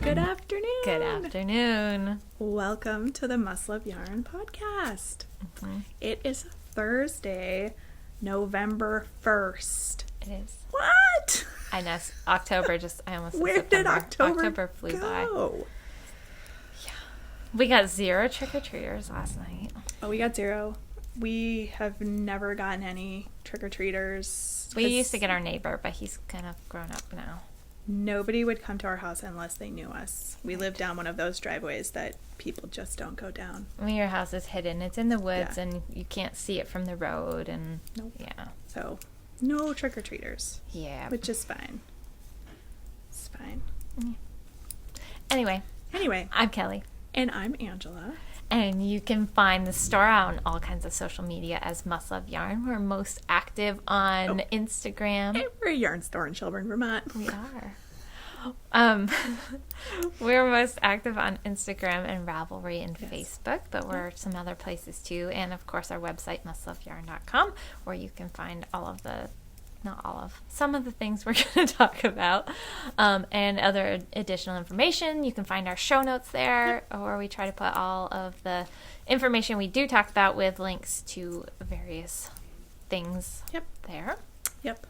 Good afternoon. Good afternoon. Welcome to the Must Love Yarn podcast. Mm-hmm. It is Thursday, November 1st. It is. What? I know. October just, I almost said Where September. did October flew go? by. Yeah. We got 0 trick-or-treaters last night. Oh, we got 0. We have never gotten any trick-or-treaters. We used to get our neighbor, but he's kind of grown up now. Nobody would come to our house unless they knew us. We live down one of those driveways that people just don't go down. I mean, your house is hidden. It's in the woods, Yeah. and you can't see it from the road, and Nope. yeah. So, no trick-or-treaters. Yeah. Which is fine. It's fine. Anyway, I'm Kelly. And I'm Angela. And you can find the store on all kinds of social media as Must Love Yarn. We're most active on Instagram. And we're a yarn store in Shelburne, Vermont. We are. We're most active on Instagram and Ravelry and Facebook, but we're some other places too. And of course, our website, mustloveyarn.com, where you can find some of the things we're going to talk about, and other additional information. You can find our show notes there, where we try to put all of the information we do talk about with links to various things there. Yep.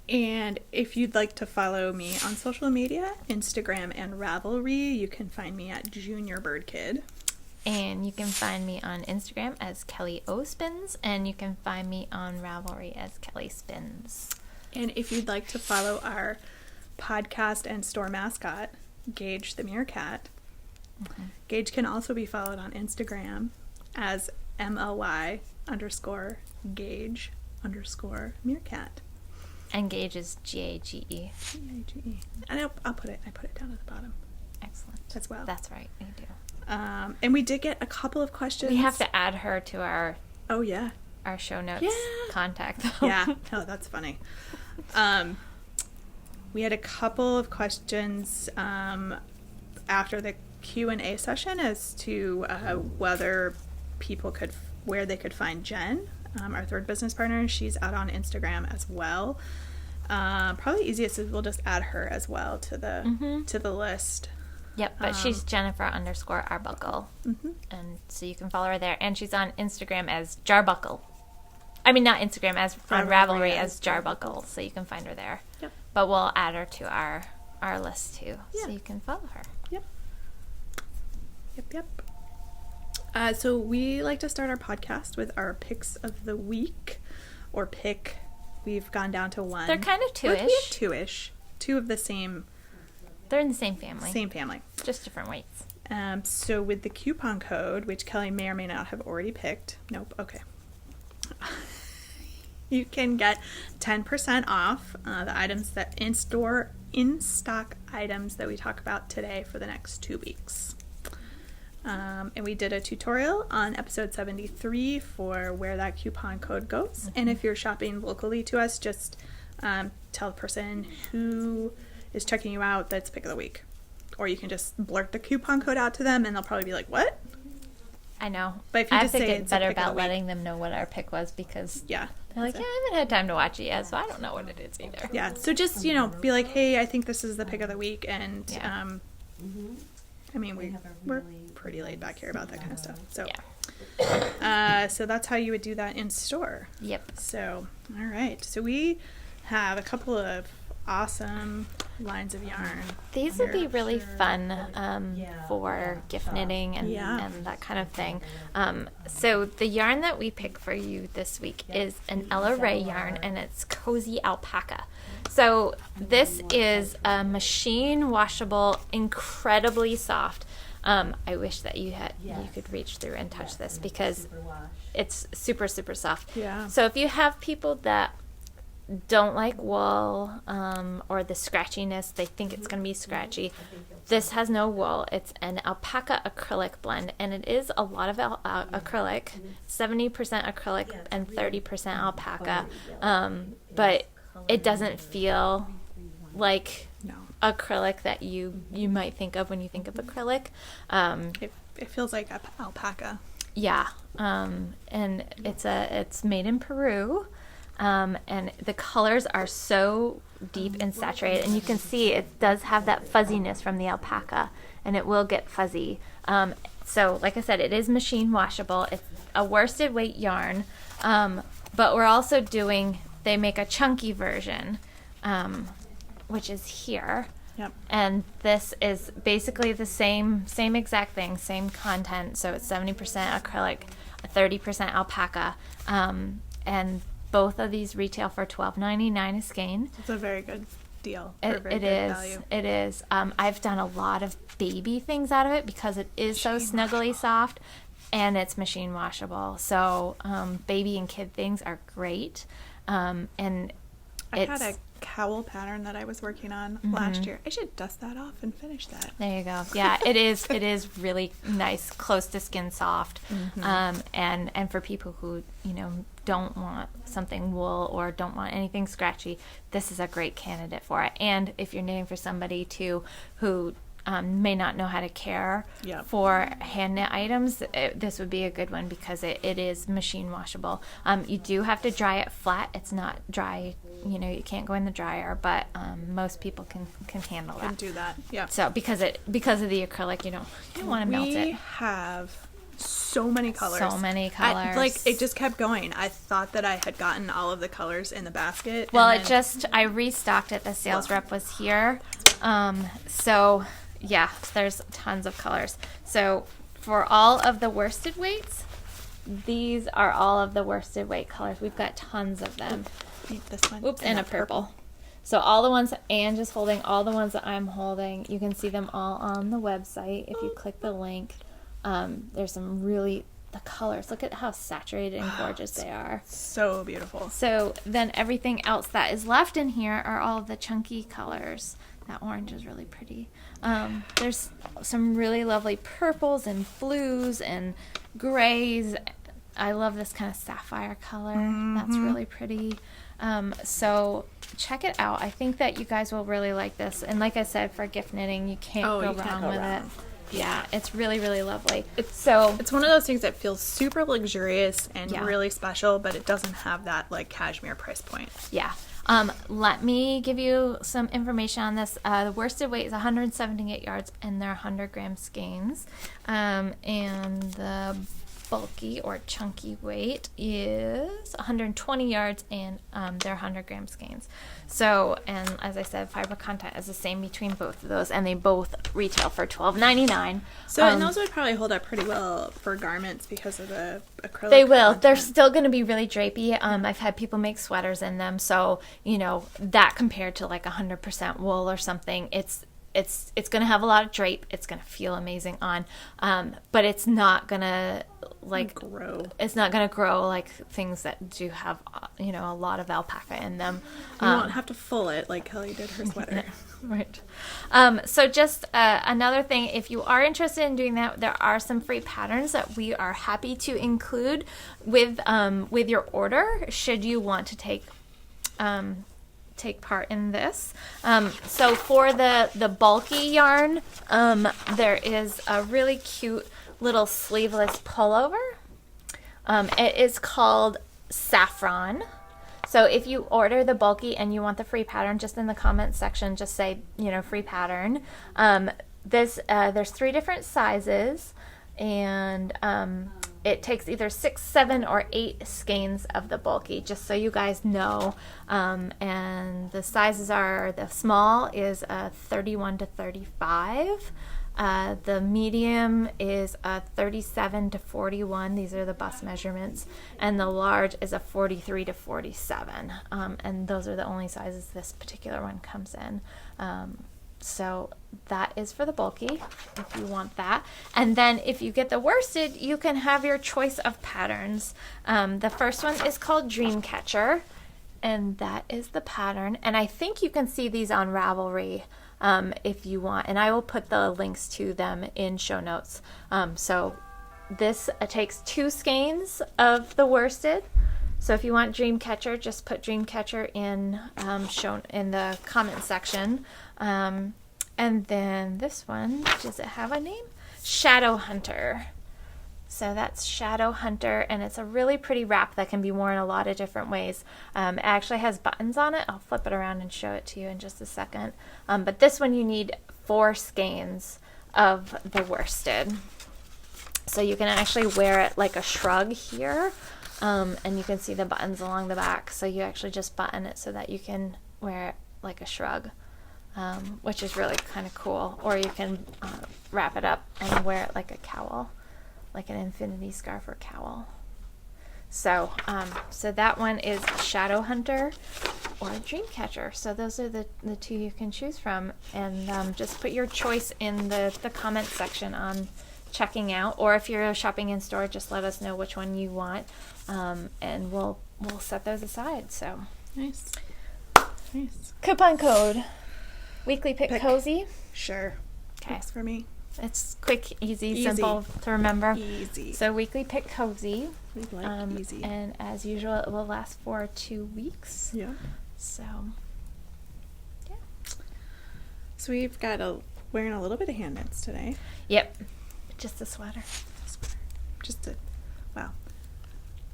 And if you'd like to follow me on social media, Instagram and Ravelry, you can find me at Junior Bird Kid. And you can find me on Instagram as Kelly O Spins, and you can find me on Ravelry as Kelly Spins. And if you'd like to follow our podcast and store mascot, Gage the Meerkat, Gage can also be followed on Instagram as MLY_Gage_Meerkat. And Gage is Gage. Gage. And I put it down at the bottom. Excellent. As well. That's right, we do. And we did get a couple of questions. We have to add her to our show notes contact. Yeah, no, that's funny. We had a couple of questions after the Q&A session as to whether where they could find Jen, our third business partner. She's out on Instagram as well. Probably easiest is we'll just add her as well to the list. Yep, but she's Jennifer_Arbuckle. And so you can follow her there. And she's on Instagram as Jarbuckle. I mean, not Instagram, as on Ravelry as Jarbuckle. So you can find her there. Yep. But we'll add her to our list too. Yeah. So you can follow her. Yep. So we like to start our podcast with our picks of the week. Or pick. We've gone down to one. They're kind of two-ish. We have two-ish. Two of the same. They're in the same family. Same family. Just different weights. So with the coupon code, which Kelly may or may not have already picked. Nope. Okay. You can get 10% off the items that in-stock items that we talk about today for the next 2 weeks. And we did a tutorial on episode 73 for where that coupon code goes. And if you're shopping locally to us, just tell the person who is checking you out that's pick of the week. Or you can just blurt the coupon code out to them and they'll probably be like, what? I know. But if you I just have to say get it's better a pick of the about week, letting them know what our pick was, because they're like, I haven't had time to watch it yet, so I don't know what it is either. Yeah, so just, be like, hey, I think this is the pick of the week, and I mean, we're pretty laid back here about that kind of stuff. So so that's how you would do that in store. Yep. So, all right. So we have a couple of awesome lines of yarn. These would be really fun for gift knitting and that kind of thing. So the yarn that we pick for you this week is an Ella Ray yarn, and it's Cozy Alpaca. So this is a machine washable, incredibly soft. I wish that you could reach through and touch this because it's super, super soft. Yeah. So if you have people that don't like wool or the scratchiness, they think it's going to be scratchy, this has no wool. It's an alpaca acrylic blend, and it is a lot of acrylic, 70% acrylic and 30% alpaca, but it doesn't feel like acrylic that you might think of when you think of acrylic. It feels like alpaca. Yeah, and it's made in Peru. And the colors are so deep and saturated, and you can see it does have that fuzziness from the alpaca, and it will get fuzzy. So like I said, it is machine washable. It's a worsted weight yarn, but we're also they make a chunky version, which is here. Yep. And this is basically the same exact thing, same content. So it's 70% acrylic, 30% alpaca, and both of these retail for $12.99 a skein. It's a very good deal. For It is. Value. It is. I've done a lot of baby things out of it because it is so snuggly soft, and it's machine washable. So baby and kid things are great. And I had a cowl pattern that I was working on last year. I should dust that off and finish that. There you go. Yeah, it is. It is really nice, close to skin soft, and for people who don't want something wool or don't want anything scratchy, this is a great candidate for it. And if you're knitting for somebody who may not know how to care for hand knit items, this would be a good one because it is machine washable. You do have to dry it flat. It's not dry, you can't go in the dryer, but most people can handle that. Can do that, yeah. So because of the acrylic, you don't want to melt it. We have so many colors. So many colors. It just kept going. I thought that I had gotten all of the colors in the basket. Well, I restocked it. The sales rep was here. So yeah, there's tons of colors. So for all of the worsted weights, these are all of the worsted weight colors. We've got tons of them. This one. Oops, and a purple. So all the ones that Ange is holding, all the ones that I'm holding, you can see them all on the website. If you click the link, there's some the colors. Look at how saturated and gorgeous they are. So beautiful. So then everything else that is left in here are all of the chunky colors. That orange is really pretty. There's some really lovely purples and blues and grays. I love this kind of sapphire color. That's really pretty. So check it out. I think that you guys will really like this. And like I said, for gift knitting, you can't go wrong with it. Yeah, it's really, really lovely. It's one of those things that feels super luxurious and really special, but it doesn't have that cashmere price point. Yeah. Let me give you some information on this. The worsted weight is 178 yards, and they're 100 gram skeins. And the bulky or chunky weight is 120 yards, and they're 100 gram skeins. So, and as I said, fiber content is the same between both of those, and they both retail for $12.99. So, and those would probably hold up pretty well for garments because of the acrylic. They will. Content. They're still going to be really drapey. I've had people make sweaters in them, so that compared to 100% wool or something, it's going to have a lot of drape. It's going to feel amazing on, but it's not going to grow. It's not going to grow like things that do have a lot of alpaca in them. You won't have to full it like Kelly did her sweater. Right. So just another thing, if you are interested in doing that, there are some free patterns that we are happy to include with your order should you want to take part in this. So for the bulky yarn, there is a really cute little sleeveless pullover. It is called Saffron. So if you order the bulky and you want the free pattern, just in the comments section, just say, free pattern. There's 3 different sizes, and it takes either 6, 7, or 8 skeins of the bulky, just so you guys know. And the sizes are, the small is 31 to 35. The medium is 37 to 41. These are the bust measurements. And the large is a 43 to 47. And those are the only sizes this particular one comes in. So that is for the bulky, if you want that. And then if you get the worsted, you can have your choice of patterns. The first one is called Dreamcatcher, and that is the pattern. And I think you can see these on Ravelry if you want. And I will put the links to them in show notes. So this takes 2 skeins of the worsted. So if you want Dreamcatcher, just put Dreamcatcher in shown in the comment section. And then this one, does it have a name? Shadow Hunter. So that's Shadow Hunter, and it's a really pretty wrap that can be worn a lot of different ways. It actually has buttons on it. I'll flip it around and show it to you in just a second. But this one you need 4 skeins of the worsted. So you can actually wear it like a shrug here, and you can see the buttons along the back. So you actually just button it so that you can wear it like a shrug, which is really kind of cool. Or you can wrap it up and wear it like a cowl, like an infinity scarf or cowl. So so that one is Shadow Hunter or Dreamcatcher. So those are the 2 you can choose from. And just put your choice in the comment section on checking out, or if you're shopping in store, just let us know which one you want, and we'll set those aside. So Nice. coupon code weekly pick cozy. Sure. Okay. Works for me. It's quick, easy, simple to remember. Easy. So weekly pick cozy. We like easy. And as usual, it will last for 2 weeks. Yeah. So yeah. So we've got wearing a little bit of hand knits today. Yep. Just a sweater. Wow.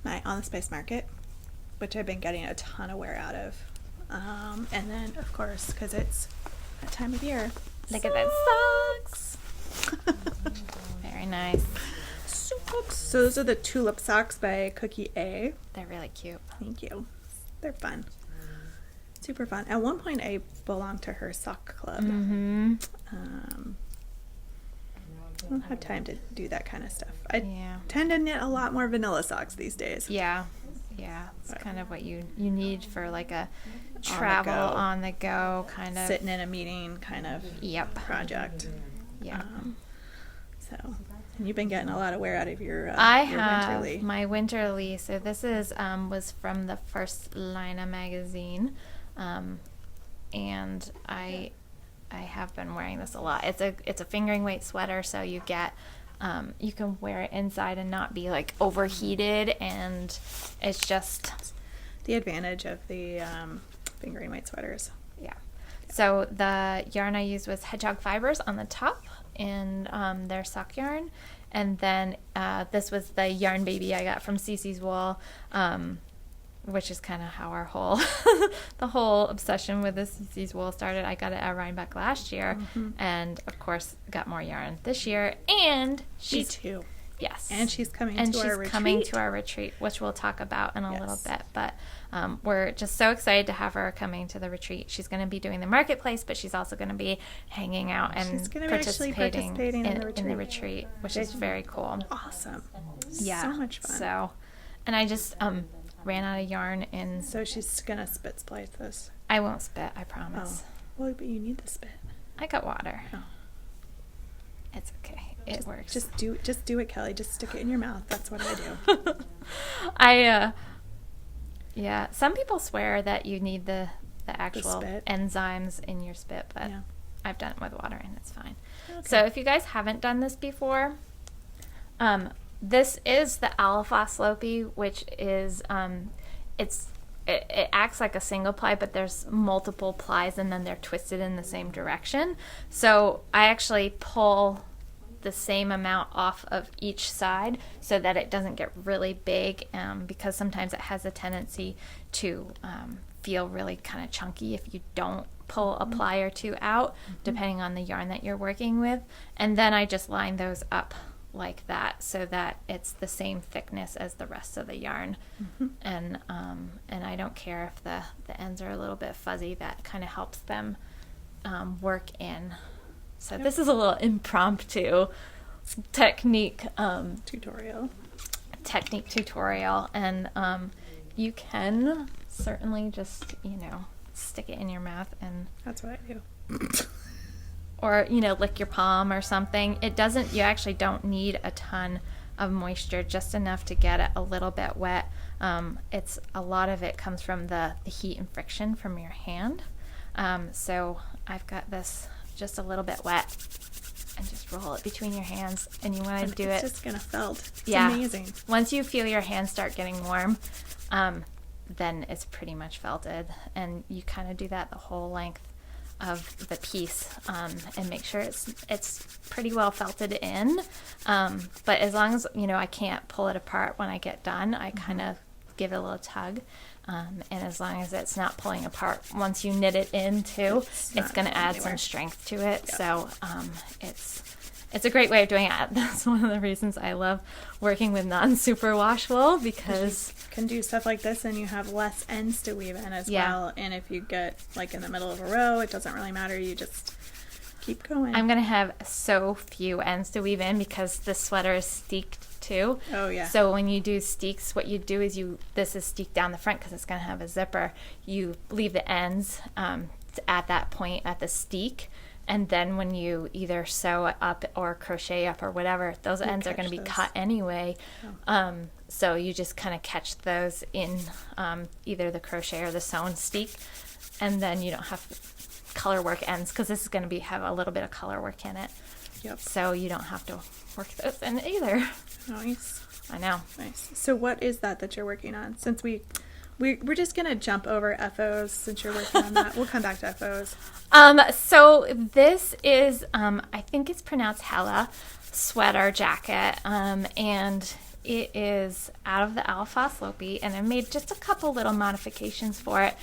My On the Spice Market, which I've been getting a ton of wear out of. And then, of course, because it's that time of year. Look at that socks. Very nice. Socks. So those are the Tulip Socks by Cookie A. They're really cute. Thank you. They're fun. Super fun. At one point, I belonged to her sock club. Mm-hmm. I don't have time to do that kind of stuff. I Yeah. tend to knit a lot more vanilla socks these days. Yeah. It's kind of what you need for like a On the travel go. on the go kind of. Sitting in a meeting kind of Yep. project. Yeah. So, and you've been getting a lot of wear out of your I your have Winterly. my Winterly. So this is was from the first Lina magazine, and I have been wearing this a lot. It's a fingering weight sweater, so you get you can wear it inside and not be like overheated, and it's just the advantage of the fingering weight sweaters. yeah. So the yarn I used was Hedgehog Fibers on the top in their sock yarn, and then this was the Yarn Baby I got from Cece's Wool, which is kind of how our whole the whole obsession with the Cece's Wool started. I got it at Rhinebeck last year, and of course got more yarn this year. And Me she's too. yes, And she's coming and to she's our retreat. coming to our retreat, which we'll talk about in a Yes. little bit. But we're just so excited to have her coming to the retreat. She's going to be doing the marketplace, but she's also going to be hanging out and She's gonna be actually participating in the retreat. which is very cool. Awesome. Yeah, So much fun. So, and I just ran out of yarn, and So she's gonna spit splice this. I won't spit. I promise. Oh. Well, but you need the spit. I got water. Oh. It's okay. It works. Just do it, Kelly. Just stick it in your mouth. That's what I do. Yeah, some people swear that you need the actual spit. enzymes in your spit, but Yeah. I've done it with water and it's fine. Okay. So if you guys haven't done this before, this is the Alpha Slopey, which is it acts like a single ply, but there's multiple plies and then they're twisted in the same direction. So I actually pull the same amount off of each side so that it doesn't get really big, because sometimes it has a tendency to feel really kind of chunky if you don't pull a ply or two out, depending on the yarn that you're working with. And then I just line those up like that so that it's the same thickness as the rest of the yarn. And I don't care if the ends are a little bit fuzzy. That kind of helps them work in. So this is a little impromptu technique Tutorial. tutorial, and you can certainly just stick it in your mouth and That's what I do. or lick your palm or something. You actually don't need a ton of moisture, just enough to get it a little bit wet. It's a lot of it comes from the heat and friction from your hand. So I've got this just a little bit wet, and just roll it between your hands, and you want to do It's it. just gonna felt. It's Yeah. amazing. Once you feel your hands start getting warm, then it's pretty much felted, and you kind of do that the whole length of the piece, and make sure it's pretty well felted in. But as long as, I can't pull it apart when I get done, I kind of give it a little tug. And as long as it's not pulling apart, once you knit it in too, it's going to add some strength to it. Yep. So it's a great way of doing it. That's one of the reasons I love working with non-superwash wool, because you can do stuff like this and you have less ends to weave in as well. And if you get like in the middle of a row, it doesn't really matter. You just keep going. I'm going to have so few ends to weave in because the sweater is steeked too. Oh, yeah. So when you do steeks, what you do is this is steeked down the front because it's going to have a zipper. You leave the ends at that point at the steek. And then when you either sew up or crochet up or whatever, those ends are going to be cut anyway. Oh. So you just kind of catch those in either the crochet or the sewn steek. And then you don't have color work ends because this is going to have a little bit of color work in it. Yep. So you don't have to work those in either. Nice. I know. Nice. So what is that you're working on? Since we're just going to jump over FOs since you're working on that. We'll come back to FOs. So this is, I think it's pronounced Hella sweater jacket. And it is out of the Alpha Slopey, and I made just a couple little modifications for it.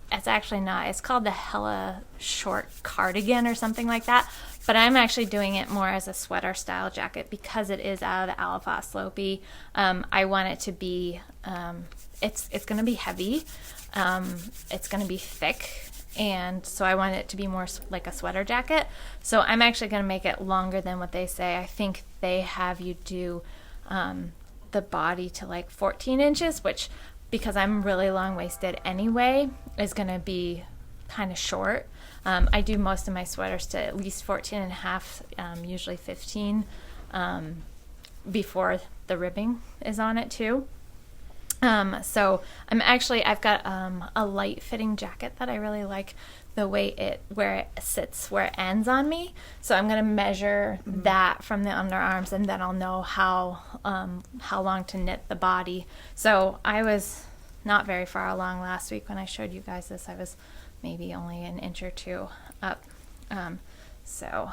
It's actually not. It's called the Hella short cardigan or something like that. But I'm actually doing it more as a sweater style jacket because it is out of the Alpha Slopey. I want it to be, it's going to be heavy. It's going to be thick. And so I want it to be more like a sweater jacket. So I'm actually going to make it longer than what they say. I think they have you do the body to like 14 inches, which, because I'm really long-waisted anyway, is going to be kind of short. I do most of my sweaters to at least 14 and a half, usually 15, before the ribbing is on it too. So I've got a light fitting jacket that I really like the way where it sits, where it ends on me. So I'm going to measure that from the underarms, and then I'll know how long to knit the body. So I was not very far along last week when I showed you guys this. I was maybe only an inch or two up. So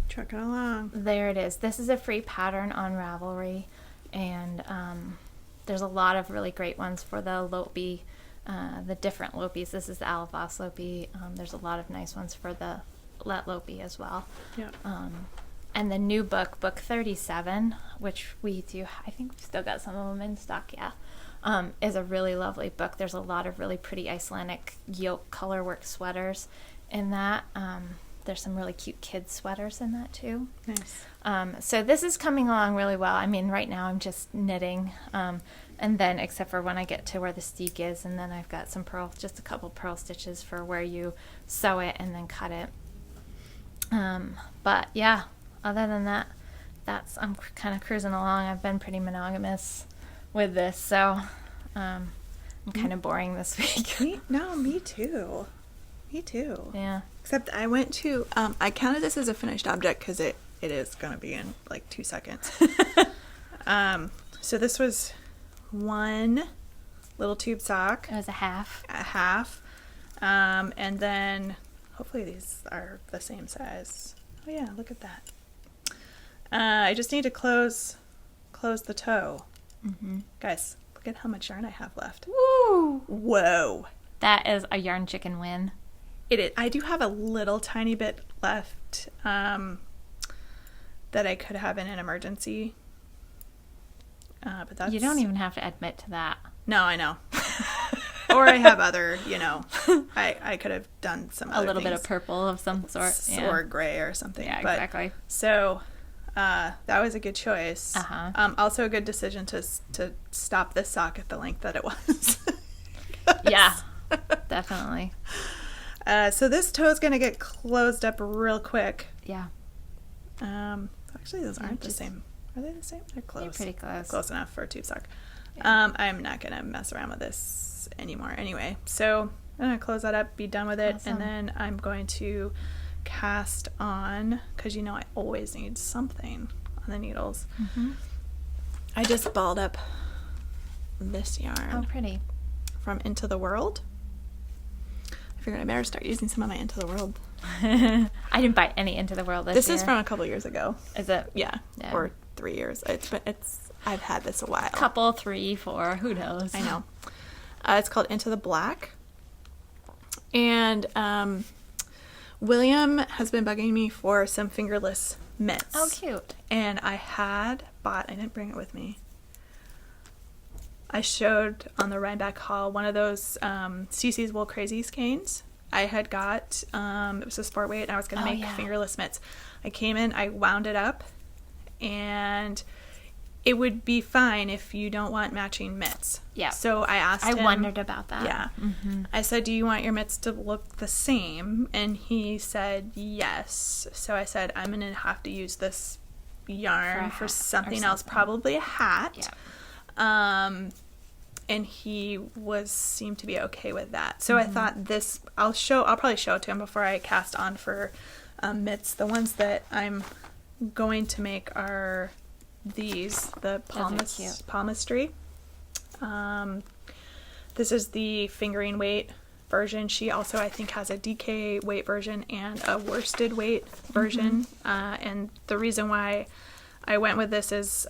trucking along. There it is. This is a free pattern on Ravelry, and there's a lot of really great ones for the Lopey, the different Lopies. This is the Alvas Lopey. There's a lot of nice ones for the Let Lopey as well. Yep. And the new book 37, which we do, I think we've still got some of them in stock, is a really lovely book. There's a lot of really pretty Icelandic yoke colorwork sweaters in that. There's some really cute kids sweaters in that too. Nice. So this is coming along really well. I mean, right now I'm just knitting, and then except for when I get to where the steek is, and then I've got just a couple purl stitches for where you sew it and then cut it. But yeah, other than that, I'm kind of cruising along. I've been pretty monogamous with this, so I'm kind of boring this week. Me too. Me too. Yeah. Except I went to, I counted this as a finished object because it is going to be in like 2 seconds. So this was one little tube sock. It was a half. And then hopefully these are the same size. Oh yeah, look at that. I just need to close the toe. Mm-hmm. Guys, look at how much yarn I have left. Woo! Whoa. That is a yarn chicken win. It is. I do have a little tiny bit left that I could have in an emergency. But that's... You don't even have to admit to that. No, I know. Or I have other, I could have done some other little things. bit of purple of some sort. Or gray or something. Yeah, but, exactly. So that was a good choice. Uh-huh. Also a good decision to stop this sock at the length that it was. Yeah, definitely. So this toe is going to get closed up real quick. Yeah. Actually, those aren't the same. Are they the same? They're close. They're pretty close. Close enough for a tube sock. Yeah. I'm not going to mess around with this anymore anyway. So I'm going to close that up, be done with it, Awesome. and then I'm going to cast on, because I always need something on the needles. Mm-hmm. I just balled up this yarn. Oh, pretty. From Into the World. I figured I better start using some of my Into the World. I didn't buy any Into the World this year. This is from a couple years ago. Is it? Yeah. Or 3 years. I've had this a while. Couple, 3, 4, who knows? I know. It's called Into the Black. And William has been bugging me for some fingerless mitts. Oh, cute. And I didn't bring it with me. I showed on the Rhinebeck haul one of those CC's Wool Crazies canes. I had got, it was a sport weight, and I was going to make fingerless mitts. I came in, I wound it up, and it would be fine if you don't want matching mitts. Yeah. So I asked him. I wondered about that. Yeah. Mm-hmm. I said, do you want your mitts to look the same? And he said, yes. So I said, I'm going to have to use this yarn for something else, probably a hat. Yeah. And he seemed to be okay with that. So I thought I'll probably show it to him before I cast on for mitts. The ones that I'm going to make are the palmistry. This is the fingering weight version. She also, I think, has a DK weight version and a worsted weight version. And the reason why I went with this is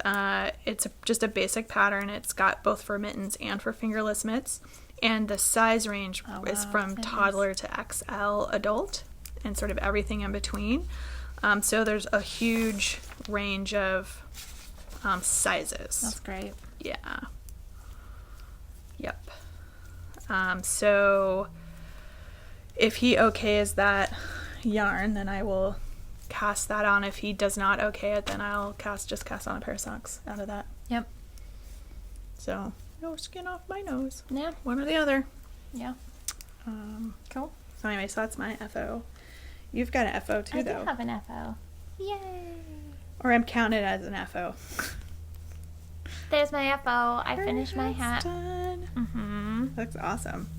it's just a basic pattern. It's got both for mittens and for fingerless mitts. And the size range is from toddler to XL adult and sort of everything in between. So there's a huge range of sizes. That's great. Yeah. Yep. So if he okays that yarn, then I will cast that on. If he does not okay it, then I'll cast on a pair of socks out of that. Yep. So no skin off my nose. Yeah. One or the other. Yeah. Cool. So anyway, so that's my FO. You've got an FO too, though. I do have an FO. Yay. Or I'm counted as an FO. There's my FO. I finished my hat. Done. Mm-hmm. Looks awesome.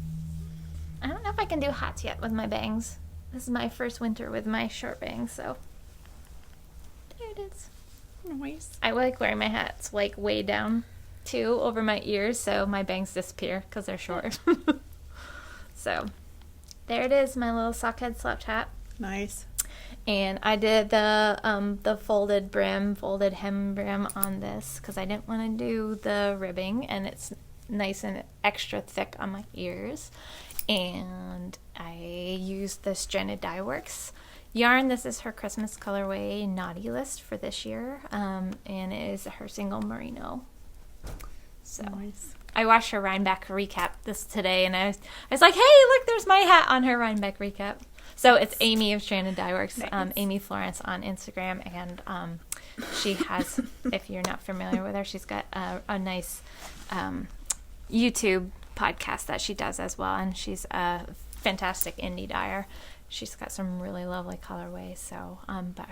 I don't know if I can do hats yet with my bangs. This is my first winter with my short bangs, so there it is. Nice. I like wearing my hats like way down too over my ears, so my bangs disappear because they're short. So there it is, my little sockhead slouch hat. Nice. And I did the folded hem brim on this because I didn't want to do the ribbing, and it's nice and extra thick on my ears. And I used the Stranded Dye Works yarn. This is her Christmas colorway naughty list for this year, and it is her single merino. So nice. I watched her Rhinebeck recap this today, and I was like, hey, look, there's my hat on her Rhinebeck recap. So it's Amy of Stranded Dye Works, nice. Amy Florence on Instagram, and she has, if you're not familiar with her, she's got a nice YouTube podcast that she does as well, and she's a fantastic indie dyer. She's got some really lovely colorways. So, but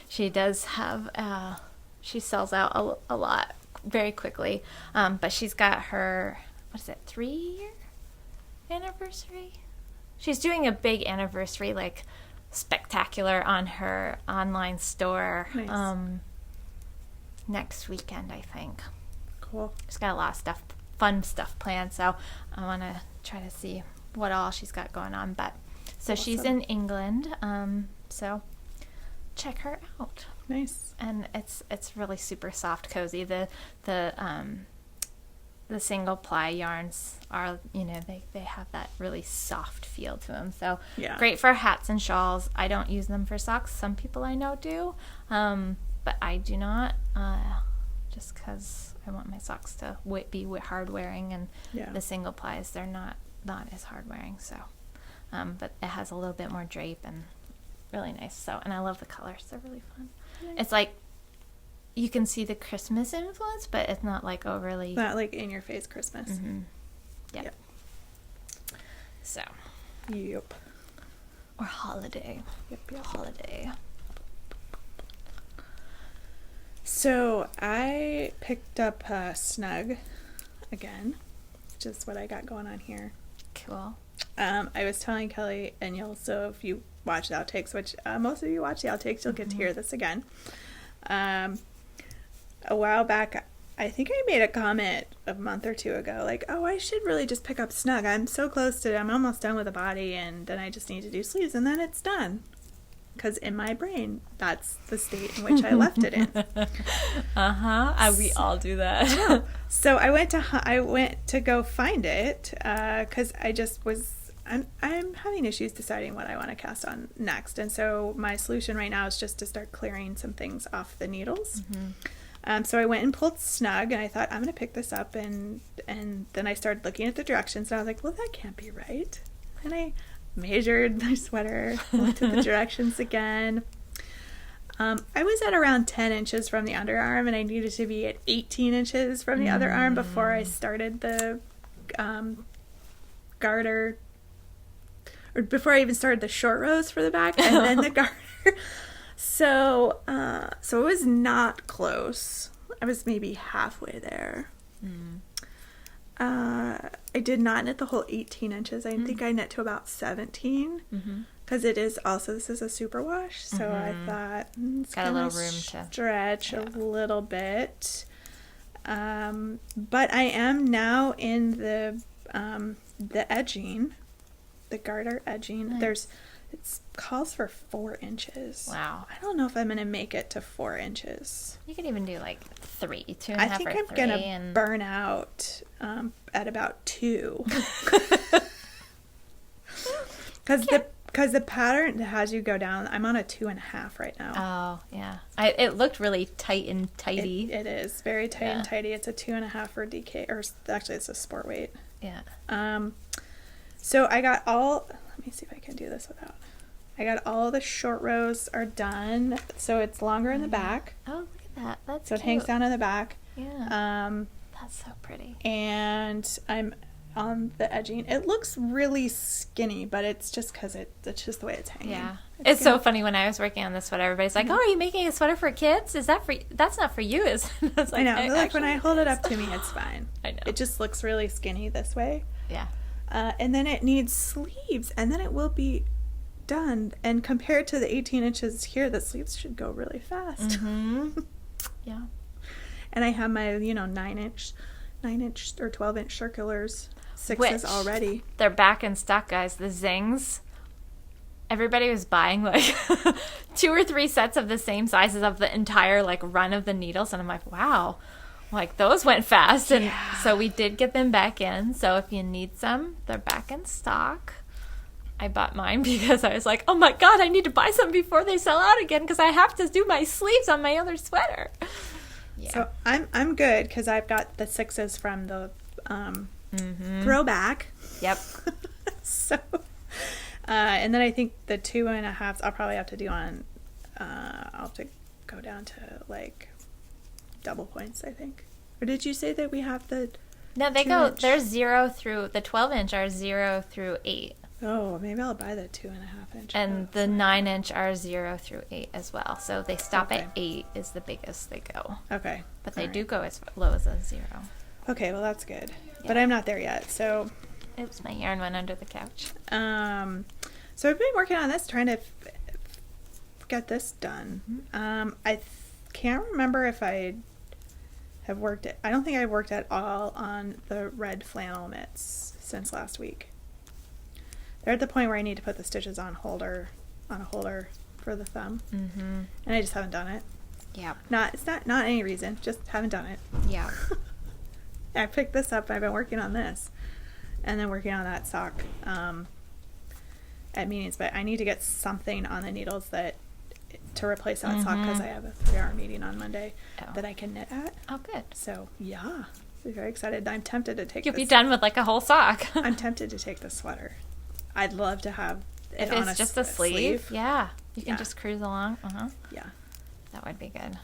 she does have, she sells out a lot very quickly. But she's got her, 3-year anniversary? She's doing a big anniversary, like, spectacular on her online store. Nice. Next weekend, I think. Cool. She's got a lot of fun stuff planned, so I want to try to see what all she's got going on. But so awesome. She's in England, so check her out. Nice. And it's really super soft, cozy. The single ply yarns are, they have that really soft feel to them. So yeah. Great for hats and shawls. I don't use them for socks. Some people I know do, but I do not, just because I want my socks to be hard wearing, and the single plies, they're not as hard wearing. So, but it has a little bit more drape and really nice. So, and I love the colors. They're really fun. Nice. It's like, you can see the Christmas influence, but it's not like overly... Not like in your face Christmas. Mm-hmm. Yep. So. Yep. Or holiday. Yep. Holiday. So I picked up Snug again, which is what I got going on here. Cool. I was telling Kelly, and if you watch the outtakes, which most of you watch the outtakes, you'll get to hear this again. A while back, I think I made a comment a month or two ago, like, oh, I should really just pick up snug. I'm so close to it. I'm almost done with the body, and then I just need to do sleeves, and then it's done. Because in my brain, that's the state in which I left it in. We all do that. So I went to go find it because I'm having issues deciding what I want to cast on next, and so my solution right now is just to start clearing some things off the needles. So I went and pulled snug, and I thought, I'm going to pick this up, and then I started looking at the directions, and I was like, well, that can't be right. And I measured my sweater, looked at the directions again. I was at around 10 inches from the underarm, and I needed to be at 18 inches from the other arm before I started the garter, or before I even started the short rows for the back, and then the garter. So it was not close. I was maybe halfway there. I did not knit the whole 18 inches. I think I knit to about 17 because this is a superwash. So I thought it's got a little room to stretch a little bit. But I am now in the edging, the garter edging. Nice. It calls for 4 inches. Wow. I don't know if I'm going to make it to 4 inches. You could even do like 3, 2.5 I think I'm going to burn out at about 2. Because the pattern has you go down, I'm on a 2.5 right now. Oh, yeah. It looked really tight and tidy. It is very tight and tidy. It's a 2.5 for DK, or actually it's a sport weight. Yeah. So I got let me see if I can do this without. I got all the short rows are done, so it's longer in the back. Oh, look at that. That's so cute. It hangs down in the back. Yeah. That's so pretty. And I'm on the edging. It looks really skinny, but it's just because it's just the way it's hanging. Yeah. It's so funny when I was working on this sweater, everybody's like, oh, are you making a sweater for kids? Is that that's not for you, is it? I was like, I know. Like when I hold it up to me, it's fine. I know. It just looks really skinny this way. Yeah. And then it needs sleeves, and then it will be done. And compared to the 18 inches here, the sleeves should go really fast. Yeah. And I have my 9-inch or 12-inch circulars, 6s already. They're back in stock, guys. The Zings. Everybody was buying like 2 or 3 sets of the same sizes of the entire like run of the needles, and I'm like, wow. Like, those went fast, and so we did get them back in. So if you need some, they're back in stock. I bought mine because I was like, oh my god, I need to buy some before they sell out again because I have to do my sleeves on my other sweater. Yeah. So I'm good because I've got the 6s from the throwback. Yep. So, and then I think the 2.5s I'll probably have to do on, I'll have to go down to like double points, I think. Or did you say that we have the No, they're 0 through, the 12-inch are 0 through 8. Oh, maybe I'll buy the 2.5-inch. And the 9-inch are 0 through 8 as well. So they stop at 8 is the biggest they go. Okay. But they do go as low as a 0. Okay, well that's good. Yeah. But I'm not there yet, so. Oops, my yarn went under the couch. So I've been working on this, trying to get this done. I can't remember if I have worked it. I don't think I've worked at all on the red flannel mitts since last week. They're at the point where I need to put the stitches on a holder for the thumb, and I just haven't done it. Yeah. It's not any reason, just haven't done it. Yeah. I picked this up. I've been working on this, and then working on that sock at meetings. But I need to get something on the needles to replace that sock because I have a 3-hour meeting on Monday that I can knit at. Oh, good. So yeah, I'm very excited. I'm tempted to take. You'll be done with like a whole sock. I'm tempted to take the sweater. I'd love to have it if on it's just a sleeve. Yeah, you can Yeah. just cruise along. Yeah, that would be good.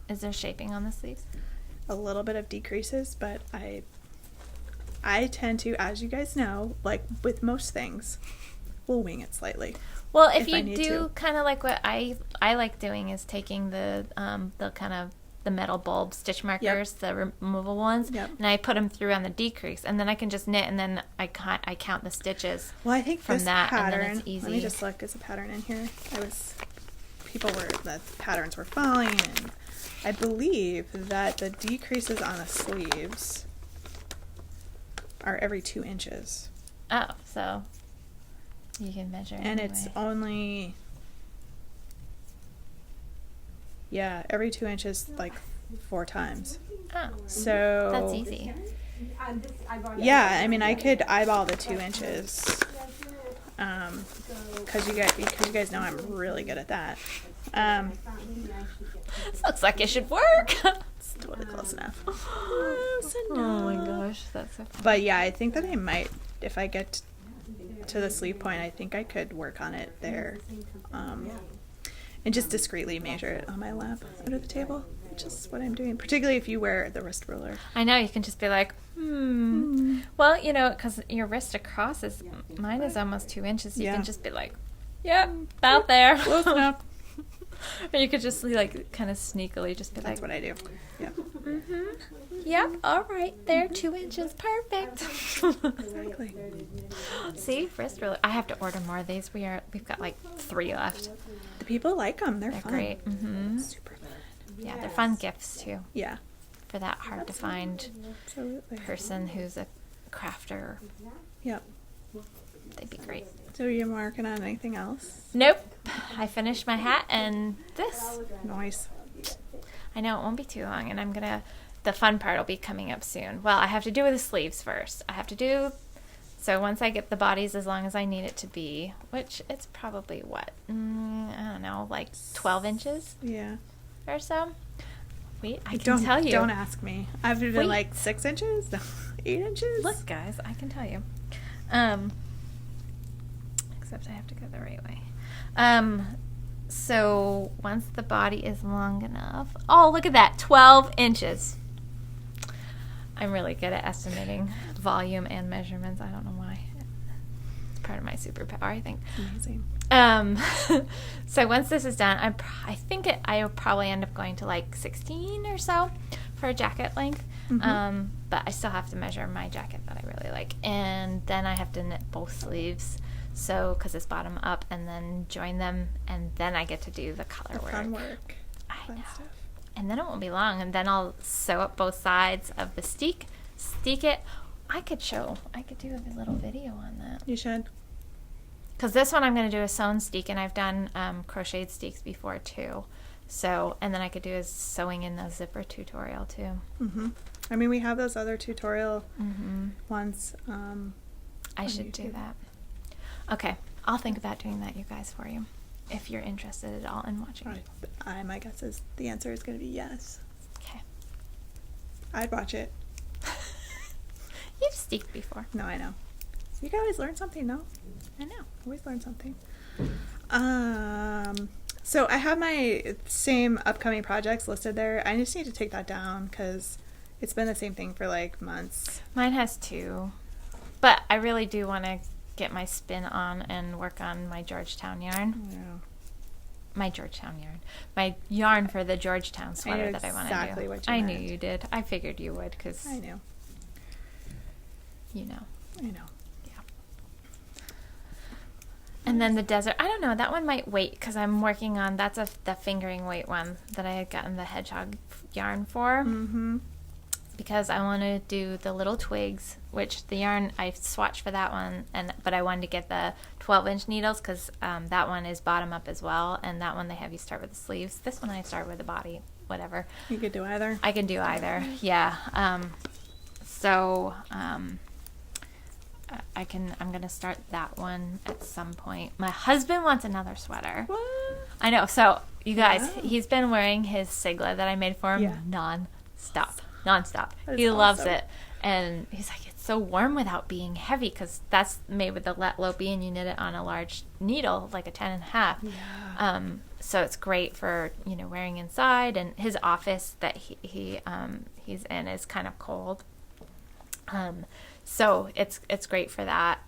Is there shaping on the sleeves? a little bit of decreases, but I tend to, as you guys know, like with most things, we'll wing it slightly. Well, if you do kind of like what I like doing is taking the kind of the metal bulb stitch markers, the removable ones, and I put them through on the decrease, and then I can just knit, and then I count the stitches. Well, I think from this that, pattern. and then it's easy. Let me just look. Is a pattern in here? The patterns were falling, and I believe that the decreases on the sleeves are every 2 inches. Oh, so you can measure. And it's only, every 2 inches, like 4 times. Oh, So that's easy. Yeah, I mean, I could eyeball the 2 inches. Because you guys know I'm really good at that. This looks like it should work. It's totally close enough. Oh my gosh, that's so funny. But yeah, I think that I might, if I get to the sleeve point, I think I could work on it there. And just discreetly measure it on my lap under the table, which is what I'm doing, particularly if you wear the wrist ruler. I know, you can just be like, Well, you know, because your wrist across mine is almost 2 inches. You can just be like, yep, about there. Close enough. Or you could just like kind of sneakily just be That's like, what I do. Yep. Yep, all right, there, 2 inches, perfect. Exactly. See, wrist ruler. I have to order more of these. We've got like 3 left. The people like them. They're fun. Great. Super fun. Yeah, they're fun gifts too Yeah. for that hard to find Absolutely. person who's a crafter. Yep. They'd be great. So you're working on anything else? Nope. I finished my hat and this. Nice. I know it won't be too long, and the fun part will be coming up soon. Well, I have to do with the sleeves first. So once I get the bodies as long as I need it to be, which it's probably what, I don't know, like 12 inches Yeah. or so. Wait, I can tell you. Don't ask me. I've been like 6 inches, 8 inches. Look, guys, I can tell you. Except I have to go the right way. So once the body is long enough, oh, look at that, 12 inches. I'm really good at estimating volume and measurements. I don't know why. It's part of my superpower, I think. Amazing. So once this is done, I think I will probably end up going to like 16 or so for a jacket length. But I still have to measure my jacket that I really like. And then I have to knit both sleeves. So, because it's bottom up, and then join them, and then I get to do the color work. Fun work. I know. And then it won't be long, and then I'll sew up both sides of the steek it. I could do a little video on that. You should. Because this one I'm going to do a sewn steek, and I've done crocheted steeks before too. So, and then I could do a sewing in the zipper tutorial too. I mean, we have those other tutorial ones. I should do that. Okay, I'll think about doing that, you guys, for you, if you're interested at all in watching it. My guess is the answer is going to be yes. Okay. I'd watch it. You've steeked before. No, I know. You can always learn something, no? I know. Always learn something. So I have my same upcoming projects listed there. I just need to take that down because it's been the same thing for like months. Mine has 2, but I really do want to get my spin on and work on my Georgetown yarn. Yeah. My yarn for the Georgetown sweater that I want to do. Exactly what you I meant. knew you did. I figured you would because I knew. You know. I know. Yeah. And then the desert. I don't know. That one might wait because I'm working on. That's the fingering weight one that I had gotten the hedgehog yarn for. Because I want to do the little twigs, which the yarn I swatched for that one, but I wanted to get the 12-inch needles because that one is bottom up as well, and that one they have you start with the sleeves. This one I start with the body, whatever. You could do either. I can do either, yeah. I'm gonna start that one at some point. My husband wants another sweater. What? I know. So you guys, Wow. he's been wearing his Sigla that I made for him nonstop. He loves it, and he's like, it's so warm without being heavy because that's made with the Letlopi, and you knit it on a large needle, like a 10.5. Yeah. So it's great for wearing inside, and his office that he's in is kind of cold. So it's great for that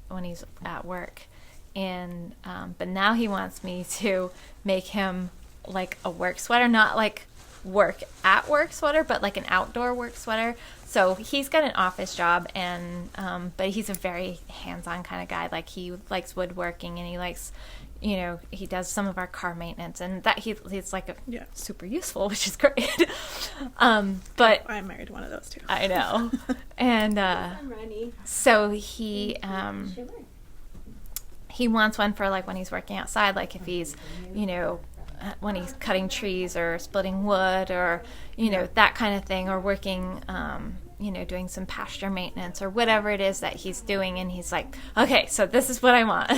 when he's at work, and but now he wants me to make him like a work sweater, not like work at work sweater, but like an outdoor work sweater. So he's got an office job, and but he's a very hands-on kind of guy. Like he likes woodworking, and he likes he does some of our car maintenance, and that he's like Yeah. super useful, which is great. But I married one of those too. I know. And so he wants one for like when he's working outside, like if he's, when he's cutting trees or splitting wood or, that kind of thing, or working, doing some pasture maintenance or whatever it is that he's doing. And he's like, okay, so this is what I want.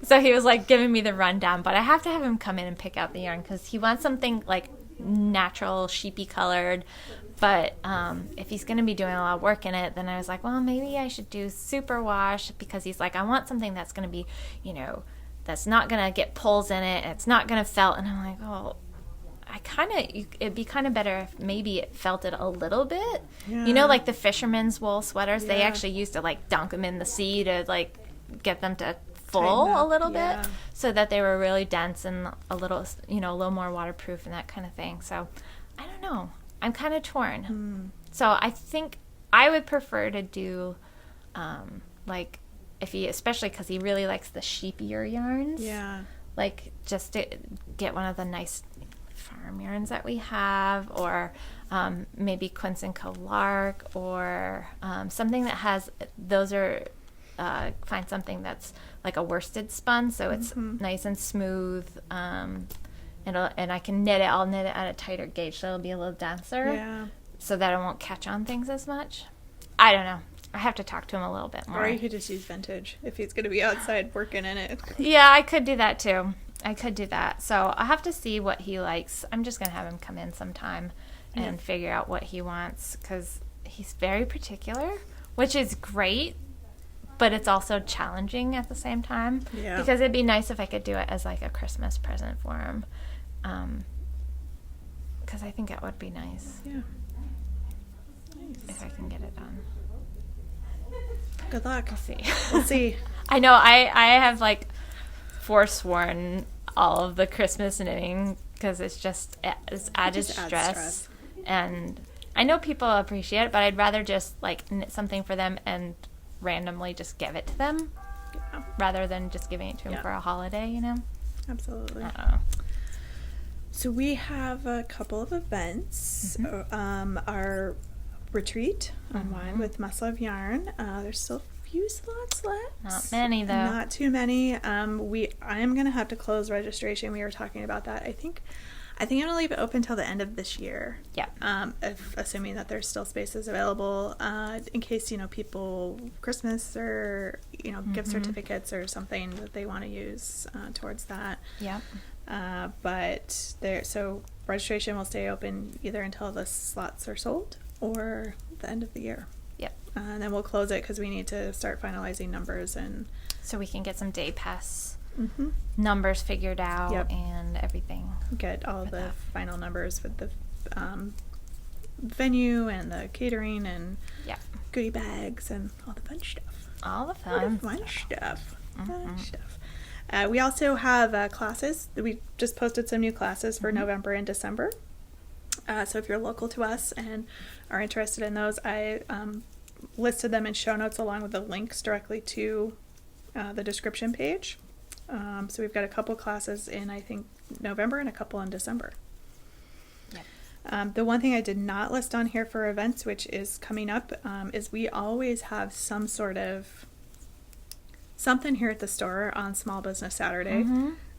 So he was like giving me the rundown, but I have to have him come in and pick out the yarn because he wants something like natural, sheepy colored. But if he's going to be doing a lot of work in it, then I was like, well, maybe I should do superwash, because he's like, I want something that's going to be, that's not going to get pulls in it, and it's not going to felt. And I'm like, oh, it'd be kind of better if maybe it felted a little bit. Yeah. Like the fisherman's wool sweaters, they Yeah. actually used to like dunk them in the sea to like get them to full a little bit, so that they were really dense and a little, a little more waterproof and that kind of thing. So I don't know. I'm kind of torn. So I think I would prefer to do, like, especially because he really likes the sheepier yarns. Yeah. Like, just to get one of the nice farm yarns that we have, or maybe Quince and Lark, or something that has, find something that's like a worsted spun, so it's nice and smooth. And I can knit it. I'll knit it at a tighter gauge, so it'll be a little denser. Yeah. So that it won't catch on things as much. I don't know. I have to talk to him a little bit more. Or you could just use vintage if he's going to be outside working in it. Yeah, I could do that too. I could do that. So I'll have to see what he likes. I'm just going to have him come in sometime and figure out what he wants, because he's very particular, which is great, but it's also challenging at the same time. Yeah. Because it'd be nice if I could do it as like a Christmas present for him. Because I think that would be nice. Yeah. If I can get it done. Good luck. We'll see. We'll see. I know I have like forsworn all of the Christmas knitting because it's added stress. And I know people appreciate it, but I'd rather just like knit something for them and randomly just give it to them rather than just giving it to them for a holiday, Absolutely. I don't know. So we have a couple of events. Our retreat on Wine with Muscle of Yarn. There's still a few slots left. Not many, though. Not too many. I am going to have to close registration. We were talking about that. I think I'm going to leave it open till the end of this year. Yeah. Assuming that there's still spaces available, in case, people Christmas or, gift certificates or something that they want to use towards that. Yeah. But so registration will stay open either until the slots are sold or the end of the year. Yep. And then we'll close it because we need to start finalizing numbers and so we can get some day pass numbers figured out and everything. Get all the final numbers with the venue and the catering and goodie bags and all the fun stuff. All the fun stuff. We also have classes. We just posted some new classes for November and December. So if you're local to us and are interested in those, I listed them in show notes along with the links directly to the description page. So we've got a couple classes in, I think, November and a couple in December. Yep. The one thing I did not list on here for events, which is coming up, is we always have some sort of something here at the store on Small Business Saturday,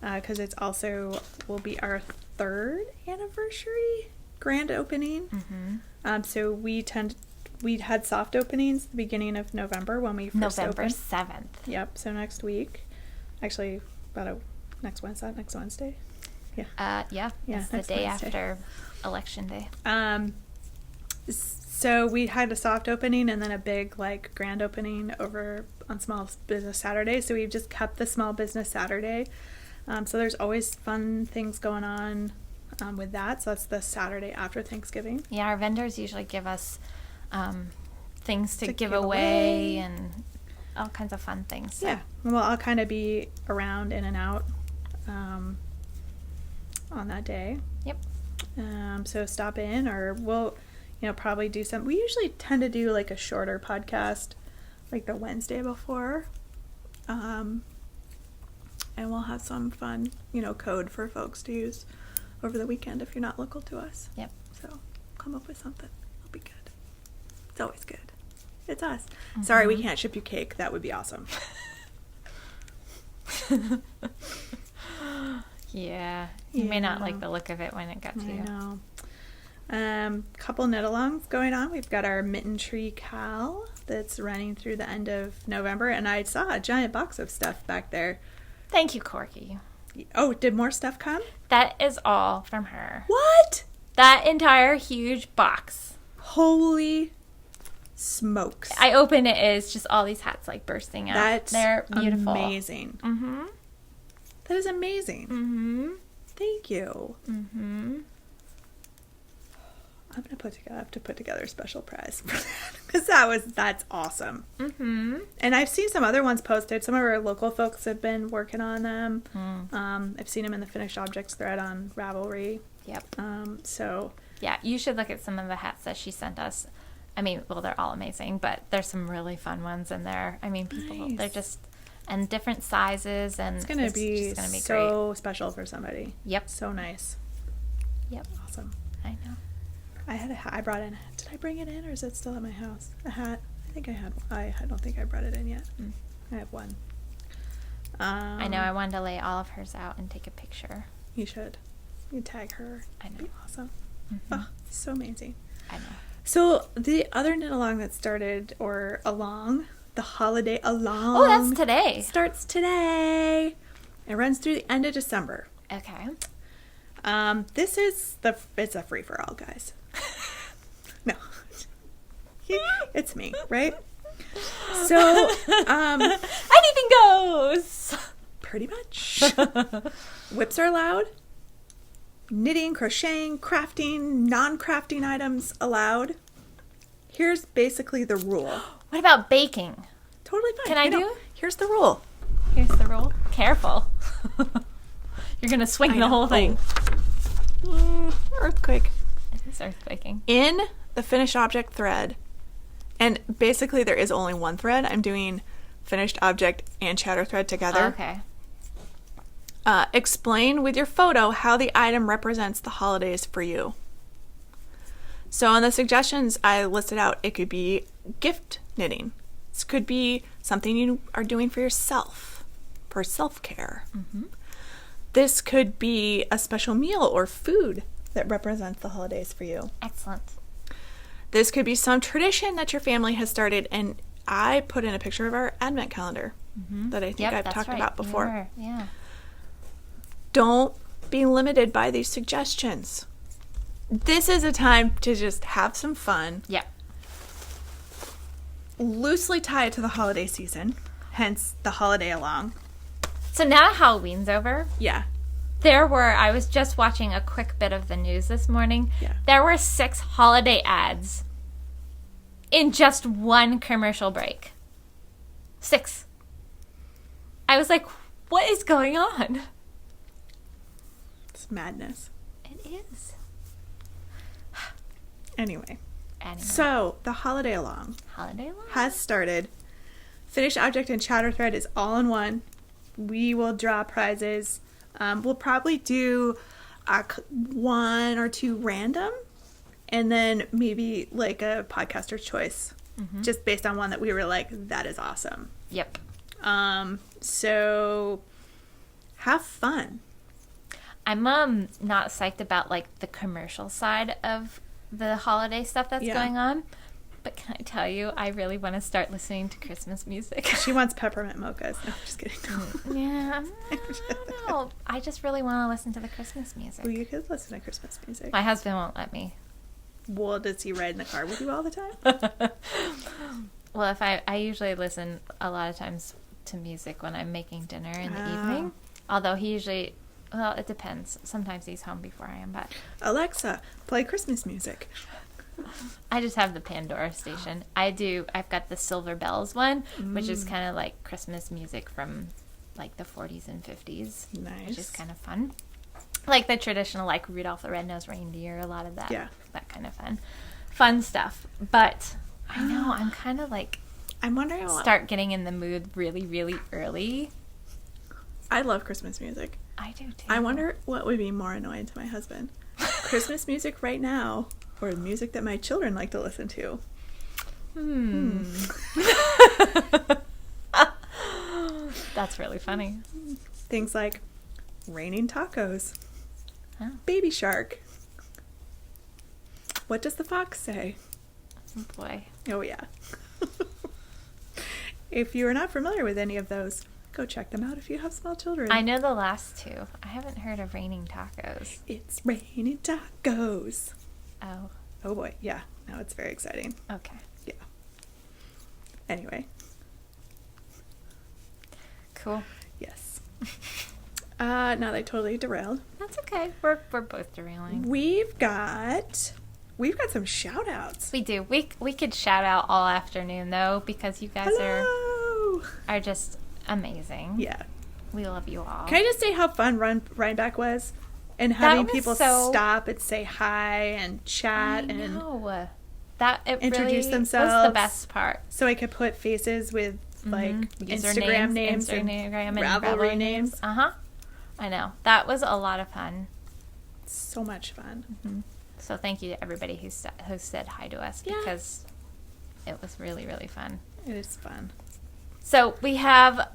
because it's also will be our 3rd anniversary grand opening. So we had soft openings the beginning of November when we first November opened. 7th. Yep. So next week, actually next Wednesday. Yeah. It's the day after Election Day. So we had a soft opening and then a big grand opening over on Small Business Saturday. So we've just kept the Small Business Saturday. So there's always fun things going on with that. So that's the Saturday after Thanksgiving. Yeah, our vendors usually give us things to give away and all kinds of fun things. So. Yeah, well, I'll kind of be around in and out on that day. Yep. So stop in, or we'll, probably do some. We usually tend to do a shorter podcast, the Wednesday before. and we'll have some fun, code for folks to use over the weekend if you're not local to us. Yep. So come up with something. It'll be good. It's always good. It's us. Sorry we can't ship you cake. That would be awesome. Yeah. You may not like the look of it when it got to you. I know. Couple knit-alongs going on. We've got our Mitten Tree Cal that's running through the end of November, and I saw a giant box of stuff back there. Thank you, Corky. Oh, did more stuff come? That is all from her. What? That entire huge box. Holy smokes. I open it, it's just all these hats like bursting out. They're beautiful. Amazing. Mm-hmm. That is amazing. Mm-hmm. Thank you. Mm-hmm. I'm gonna have to put together a special prize for that because that's awesome. Mm-hmm. And I've seen some other ones posted. Some of our local folks have been working on them. I've seen them in the finished objects thread on Ravelry. Yep. So yeah, you should look at some of the hats that she sent us. I mean, well, they're all amazing, but there's some really fun ones in there. I mean, people, they're just, and different sizes, and it's gonna be so great. Special for somebody. Yep. So nice. Yep. Awesome. I know. I had a hat. I brought in. Did I bring it in, or is it still at my house? A hat. I think I had. I don't think I brought it in yet. I have one. I know. I wanted to lay all of hers out and take a picture. You should. You tag her. I know. It'd be awesome. Mm-hmm. Oh, so amazing. I know. So the other knit along that started, or along, the holiday along. Oh, that's today. Starts today. It runs through the end of December. Okay. This is it's a free for all, guys. No, it's me, right? So, anything goes. Pretty much. Whips are allowed. Knitting, crocheting, crafting, non-crafting items allowed. Here's basically the rule. What about baking? Totally fine. Can I do? Here's the rule. Here's the rule. Careful. You're going to swing the whole thing. Earthquake. It is earthquaking. In the finished object thread, and basically there is only one thread. I'm doing finished object and chatter thread together. Okay. Explain with your photo how the item represents the holidays for you. So in the suggestions I listed out, it could be gift knitting. This could be something you are doing for yourself, for self-care. Mm-hmm. This could be a special meal or food that represents the holidays for you. Excellent. This could be some tradition that your family has started, and I put in a picture of our advent calendar that I think I've talked about before. Yeah. Don't be limited by these suggestions. This is a time to just have some fun. Yeah. Loosely tie it to the holiday season, hence the holiday along. So now Halloween's over. Yeah. I was just watching a quick bit of the news this morning. Yeah. There were 6 holiday ads in just one commercial break. 6. I was like, what is going on? It's madness. It is. Anyway. So, the holiday along has started. Finished object and chatter thread is all in one. We will draw prizes. We'll probably do 1 or 2 random, and then maybe like a podcaster's choice, just based on one that we were like, that is awesome. Yep. So have fun. I'm not psyched about like the commercial side of the holiday stuff that's going on. But can I tell you, I really want to start listening to Christmas music. She wants peppermint mochas. No, I'm just kidding. Yeah, I don't know. I just really want to listen to the Christmas music. Well, you could listen to Christmas music. My husband won't let me. Well, does he ride in the car with you all the time? Well, if I usually listen a lot of times to music when I'm making dinner in the evening. Although he usually, well, it depends. Sometimes he's home before I am, but... Alexa, play Christmas music. I just have the Pandora station. I've got the Silver Bells one, which is kind of like Christmas music from like the 40s and 50s. Nice. Which is kind of fun. Like the traditional, like Rudolph the Red-Nosed Reindeer, a lot of that. Yeah. That kind of fun stuff. But I know, I'm kind of like... I'm wondering start getting in the mood really, really early. I love Christmas music. I do too. I wonder what would be more annoying to my husband. Christmas music right now or music that my children like to listen to. That's really funny. Things like raining tacos, baby shark. What does the fox say? Oh boy. Oh yeah. If you are not familiar with any of those, go check them out if you have small children. I know the last two. I haven't heard of raining tacos. It's raining tacos. Oh. Oh boy, yeah. Now it's very exciting. Okay. Yeah. Anyway. Cool. Yes. Now they totally derailed. That's okay. We're both derailing. We've got some shout outs. We do. We could shout out all afternoon though, because you guys are just amazing. Yeah. We love you all. Can I just say how fun Rhinebeck was? And having people stop and say hi and chat and introduce themselves. Was the best part. So I could put faces with like Instagram names and Ravelry names. I know. That was a lot of fun. So much fun. Mm-hmm. So thank you to everybody who said hi to us, because it was really, really fun. It is fun. So we have,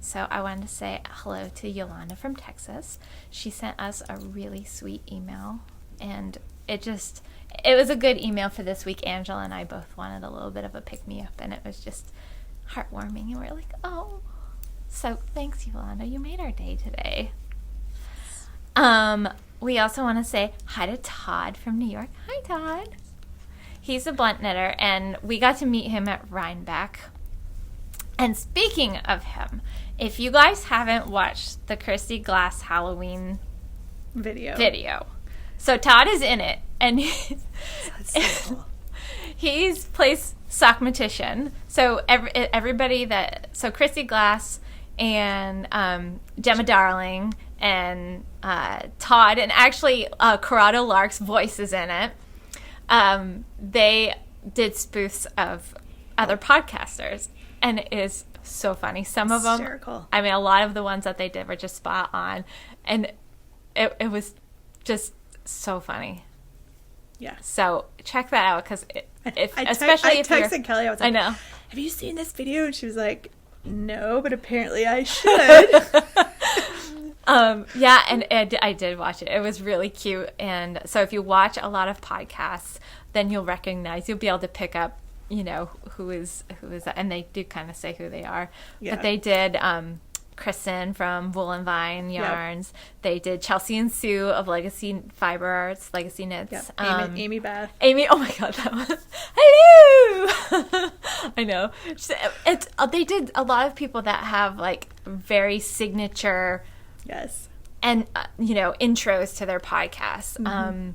so I wanted to say hello to Yolanda from Texas. She sent us a really sweet email, and it was a good email for this week. Angela and I both wanted a little bit of a pick-me-up, and it was just heartwarming, and we're like, oh. So thanks, Yolanda. You made our day today. We also want to say hi to Todd from New York. Hi, Todd. He's a blunt knitter, and we got to meet him at Rhinebeck. And speaking of him, if you guys haven't watched the Christy Glass Halloween video, so Todd is in it, and he's plays Sockmatician. So so Christy Glass and Gemma Darling and Todd, and actually Corrado Lark's voice is in it. They did spoofs of other podcasters, and it is so funny. Some of them, I mean, a lot of the ones that they did were just spot on, and it was just so funny. Yeah. So check that out, because I texted Kelly. I was like, I know. Have you seen this video? And she was like, no, but apparently I should. Yeah, and I did watch it. It was really cute. And so if you watch a lot of podcasts, then you'll be able to pick up, who is that. And they do kind of say who they are. Yeah. But they did Kristen from Wool and Vine Yarns. Yep. They did Chelsea and Sue of Legacy Fiber Arts, Legacy Knits. Yep. Amy Beth. Oh my God, that was, hello! I know. They did a lot of people that have like very signature... Yes. And, intros to their podcasts. Mm-hmm.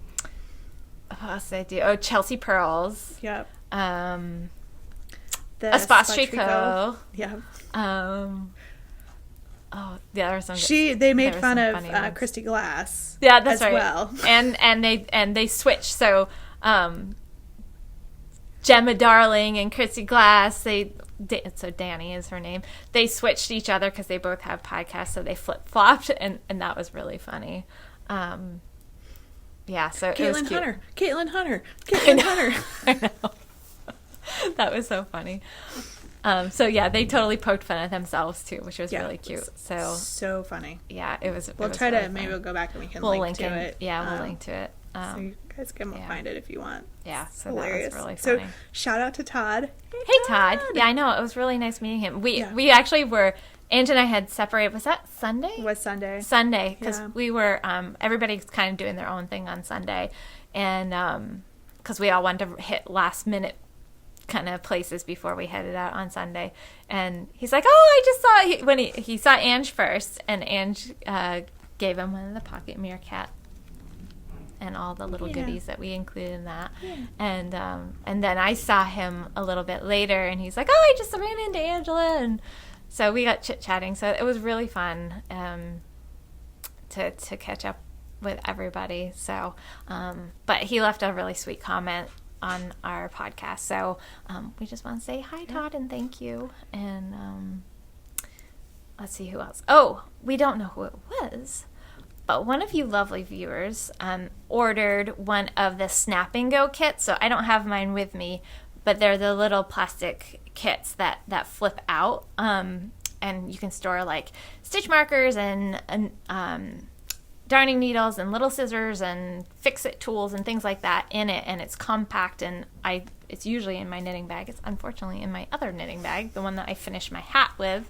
What else did I do? Oh, Chelsea Pearls. Yep. The Espostrico. Yep. The other song. They made fun of Christy Glass. Yeah, that's right. Well. And they switched. So, Gemma Darling and Christy Glass, so Danny is her name. They switched each other because they both have podcasts, so they flip-flopped, and that was really funny. Yeah, so it was cute. Caitlin Hunter. I know. That was so funny. So yeah, they totally poked fun at themselves too, which was really cute. So funny. Yeah, it was. We'll try to maybe we'll go back and we can link to it. Yeah, we'll link to it. So you guys can find it if you want. Yeah, so hilarious. That was really funny. So shout out to Todd. Hey Todd. Yeah, I know, it was really nice meeting him. We actually were. Ange and I had separated. Was that Sunday? It was Sunday. Sunday, because we were. Everybody's kind of doing their own thing on Sunday, and because we all wanted to hit last minute kind of places before we headed out on Sunday. And he's like, oh, I just saw when he saw Ange first, and Ange gave him one of the pocket meerkat and all the little goodies that we included in that. Yeah. And then I saw him a little bit later, and he's like, oh, I just ran into Angela, and so we got chit-chatting. So it was really fun to catch up with everybody. So but he left a really sweet comment on our podcast. So we just want to say hi, Todd, and thank you. And let's see who else. Oh, we don't know who it was, but one of you lovely viewers ordered one of the Snap and Go kits. So I don't have mine with me, but they're the little plastic kits that flip out, and you can store like stitch markers and darning needles and little scissors and fix-it tools and things like that in it, and it's compact, and it's usually in my knitting bag. It's unfortunately in my other knitting bag, the one that I finished my hat with.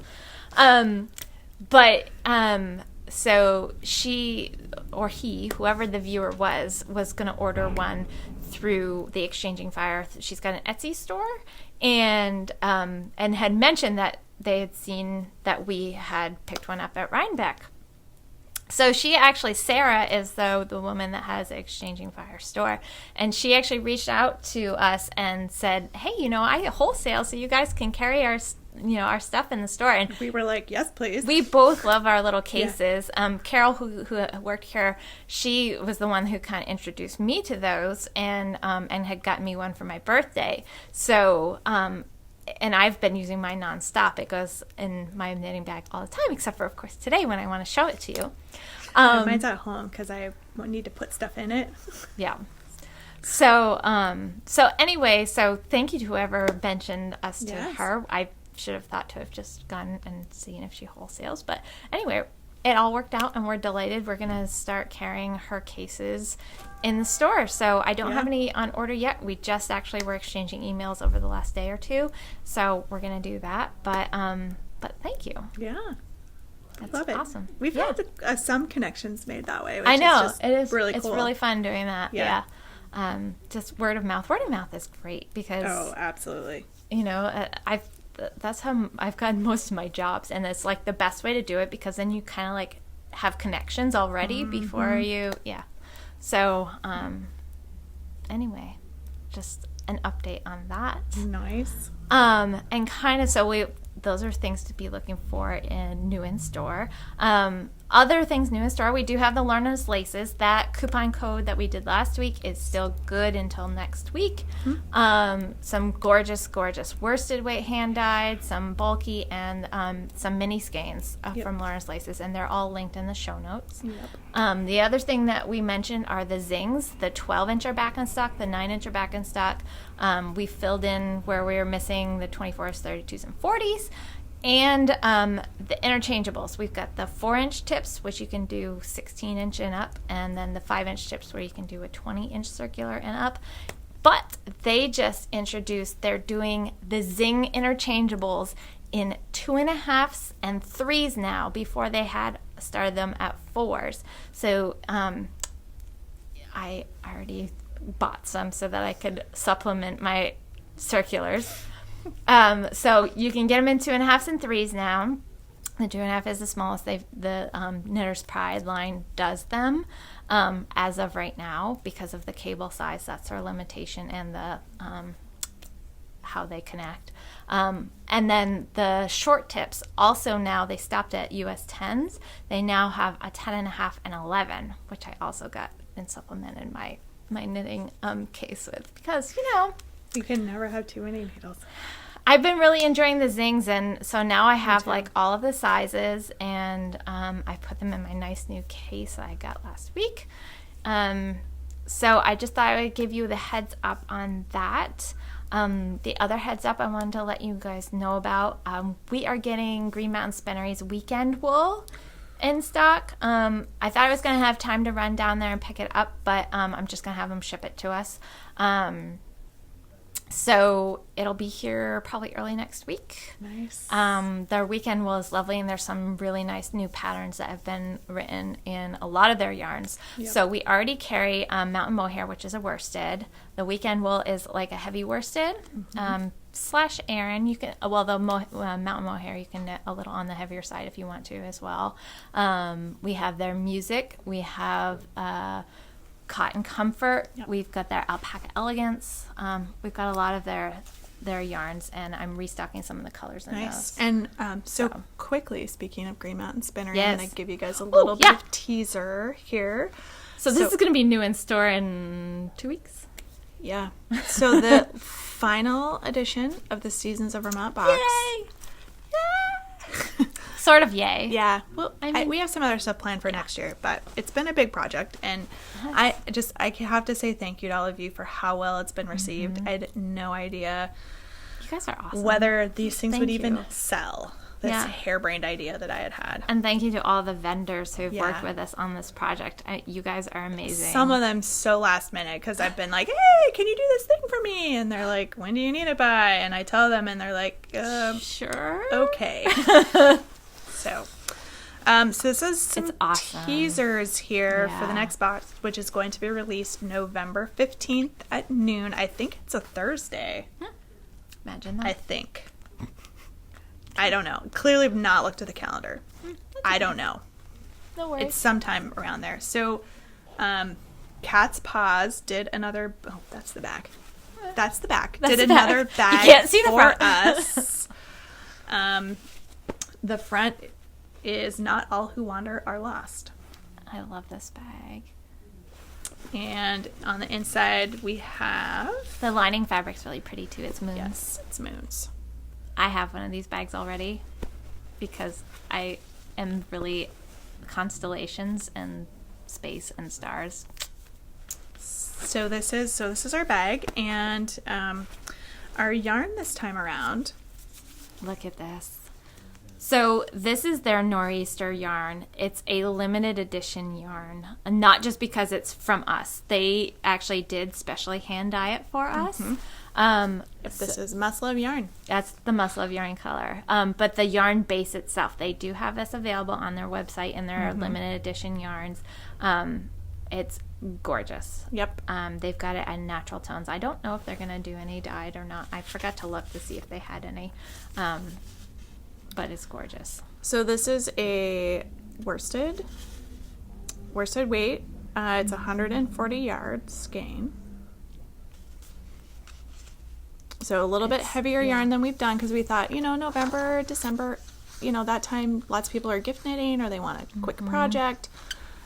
So she or he, whoever the viewer was going to order one through the Exchanging Fire. She's got an Etsy store, and had mentioned that they had seen that we had picked one up at Rhinebeck. So she actually, Sarah is the woman that has the Exchanging Fire store, and she actually reached out to us and said, hey, I wholesale, so you guys can carry our stuff in the store. And we were like, yes, please. We both love our little cases. Yeah. Carol, who worked here, she was the one who kind of introduced me to those, and had gotten me one for my birthday. So, and I've been using mine nonstop. It goes in my knitting bag all the time, except for, of course, today when I want to show it to you. Mine's at home because I need to put stuff in it. Yeah. So anyway, so thank you to whoever mentioned us to her. I should have thought to have just gone and seen if she wholesales. But anyway, it all worked out, and we're delighted. We're going to start carrying her cases in the store. So I don't have any on order yet. We just actually were exchanging emails over the last day or two. So we're going to do that. But thank you. Yeah. That's love it. Awesome. We've had some connections made that way. Which I know. Is just it is really cool. It's really fun doing that. Yeah. Just word of mouth. Word of mouth is great because... Oh, absolutely. That's how I've gotten most of my jobs, and it's like the best way to do it because then you kind of like have connections already before you, So, anyway, just an update on that. Nice. And kind of those are things to be looking for in new in store. Other things new in store, we do have the Learner's Laces. That coupon code that we did last week is still good until next week. Some gorgeous worsted weight hand dyed, some bulky, and some mini skeins from Learner's Laces, and they're all linked in the show notes. Yep. The other thing that we mentioned are the zings. The 12-inch are back in stock, the 9-inch are back in stock. We filled in where we were missing the 24s, 32s, and 40s. And the interchangeables. We've got the 4-inch tips, which you can do 16-inch and up, and then the 5-inch tips where you can do a 20-inch circular and up. But they just introduced, they're doing the zing interchangeables in 2.5s and 3s now. Before they had started them at 4s. So I already bought some so that I could supplement my circulars. So you can get them in 2.5s and 3s now. The 2.5 is the smallest. The Knitter's Pride line does them as of right now because of the cable size. That's our limitation, and the how they connect. And then the short tips also now, they stopped at US 10s. They now have a 10.5 and 11, which I also got and supplemented my knitting case with because you can never have too many needles. I've been really enjoying the zings, and so now I have like all of the sizes, and I put them in my nice new case that I got last week. So I just thought I would give you the heads up on that. The other heads up I wanted to let you guys know about, we are getting Green Mountain Spinnery's weekend wool in stock. I thought I was going to have time to run down there and pick it up, but I'm just going to have them ship it to us. So it'll be here probably early next week. Nice. Their weekend wool is lovely, and there's some really nice new patterns that have been written in a lot of their yarns. Yep. So we already carry Mountain Mohair, which is a worsted. The weekend wool is like a heavy worsted / Aran. You can the Mountain Mohair you can knit a little on the heavier side if you want to as well. We have their music. We have Cotton Comfort. Yep. We've got their Alpaca Elegance. We've got a lot of their yarns, and I'm restocking some of the colors in those. And so quickly, speaking of Green Mountain Spinnery, I'm going to give you guys a little bit of teaser here. So this is going to be new in store in 2 weeks. Yeah. So the final edition of the Seasons of Vermont box. Yay! sort of yay. Yeah. Well, I mean, we have some other stuff planned for next year, but it's been a big project, and I have to say thank you to all of you for how well it's been received. I had no idea You guys are awesome. whether these things would Thank even you. sell. This harebrained idea that I had. And thank you to all the vendors who've worked with us on this project. You guys are amazing. Some of them so last minute, because I've been like, hey, can you do this thing for me? And they're like, when do you need it by? And I tell them, and they're like, sure. Okay. So this is some awesome. teasers here for the next box, which is going to be released November 15th at noon. I think it's a Thursday. Imagine that. I think. I don't know. Clearly have not looked at the calendar. I don't know. No worries. It's sometime around there. So, Cat's Paws did another... Oh, that's the back. That's the back. That's did the back. another bag You can't see the for front. us. The front is Not All Who Wander Are Lost. I love this bag. And on the inside, we have... The lining fabric's really pretty, too. It's moons. Yes, it's moons. I have one of these bags already because I am really constellations and space and stars. So this is our bag, and our yarn this time around. Look at this. So this is their Nor'easter yarn. It's a limited edition yarn, not just because it's from us. They actually did specially hand dye it for us. This is Must Love Yarn. That's the Must Love Yarn color. But the yarn base itself, they do have this available on their website in their limited edition yarns. It's gorgeous. Yep. They've got it in natural tones. I don't know if they're going to do any dyed or not. I forgot to look to see if they had any. But it's gorgeous. So this is a worsted weight. It's 140 yards skein. So a little bit heavier yarn than we've done because we thought, November, December, that time lots of people are gift knitting or they want a quick project.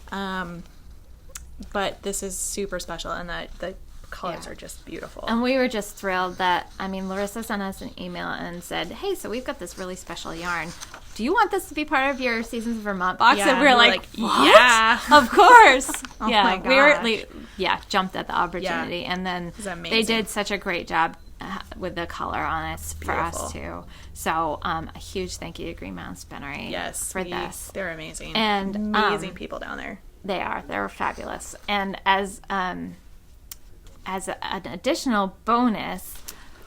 But this is super special, and the colors are just beautiful. And we were just thrilled that, Larissa sent us an email and said, hey, so we've got this really special yarn. Do you want this to be part of your Seasons of Vermont box? Yeah, and we were like, what? yeah. Of course. Oh yeah, my we were gosh. jumped at the opportunity. Yeah. And then It was amazing. they did such a great job with the color on it for us too. So a huge thank you to Green Mountain Spinnery for this. They're amazing. And amazing people down there. They are. They're fabulous. And as an additional bonus,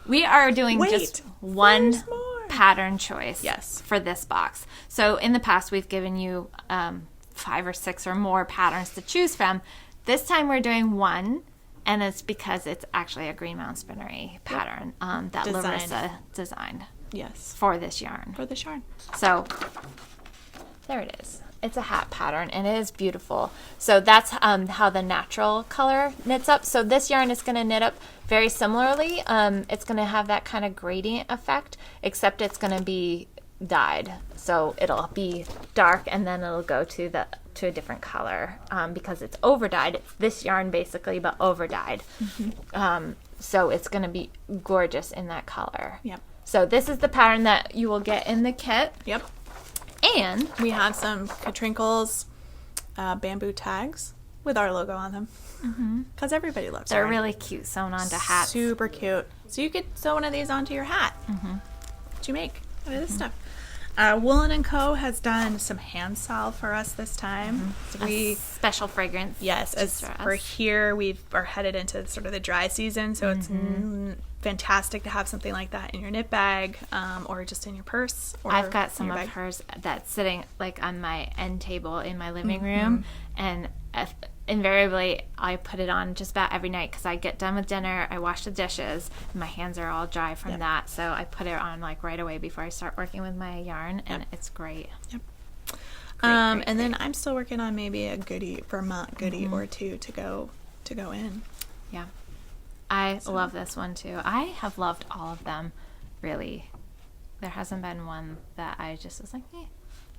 we are doing just one pattern choice for this box. So in the past, we've given you 5 or 6 or more patterns to choose from. This time we're doing one, and it's because it's actually a Green Mountain Spinnery pattern that Larissa designed for this yarn. For this yarn. So there it is. It's a hat pattern, and it is beautiful. So that's how the natural color knits up. So this yarn is going to knit up very similarly. It's going to have that kind of gradient effect, except it's going to be dyed. So it'll be dark, and then it'll go to a different color because it's over dyed. It's this yarn basically, but over dyed. So it's going to be gorgeous in that color. Yep. So this is the pattern that you will get in the kit. Yep. And we have some Katrinkles bamboo tags with our logo on them because everybody loves them. they're really cute, sewn onto hats. Super cute. So you could sew one of these onto your hat. What you make out of this stuff. Woolen & Co. has done some hand salve for us this time. So a special fragrance. Yes, as for here, we are headed into sort of the dry season, so it's fantastic to have something like that in your knit bag or just in your purse. Or I've got some of hers that's sitting like on my end table in my living room, and invariably I put it on just about every night because I get done with dinner, I wash the dishes, and my hands are all dry from that, so I put it on like right away before I start working with my yarn, and it's great. Yep. Great. And then I'm still working on maybe a Vermont goodie or two to go in. Yeah. I love this one too. I have loved all of them, really. There hasn't been one that I just was like,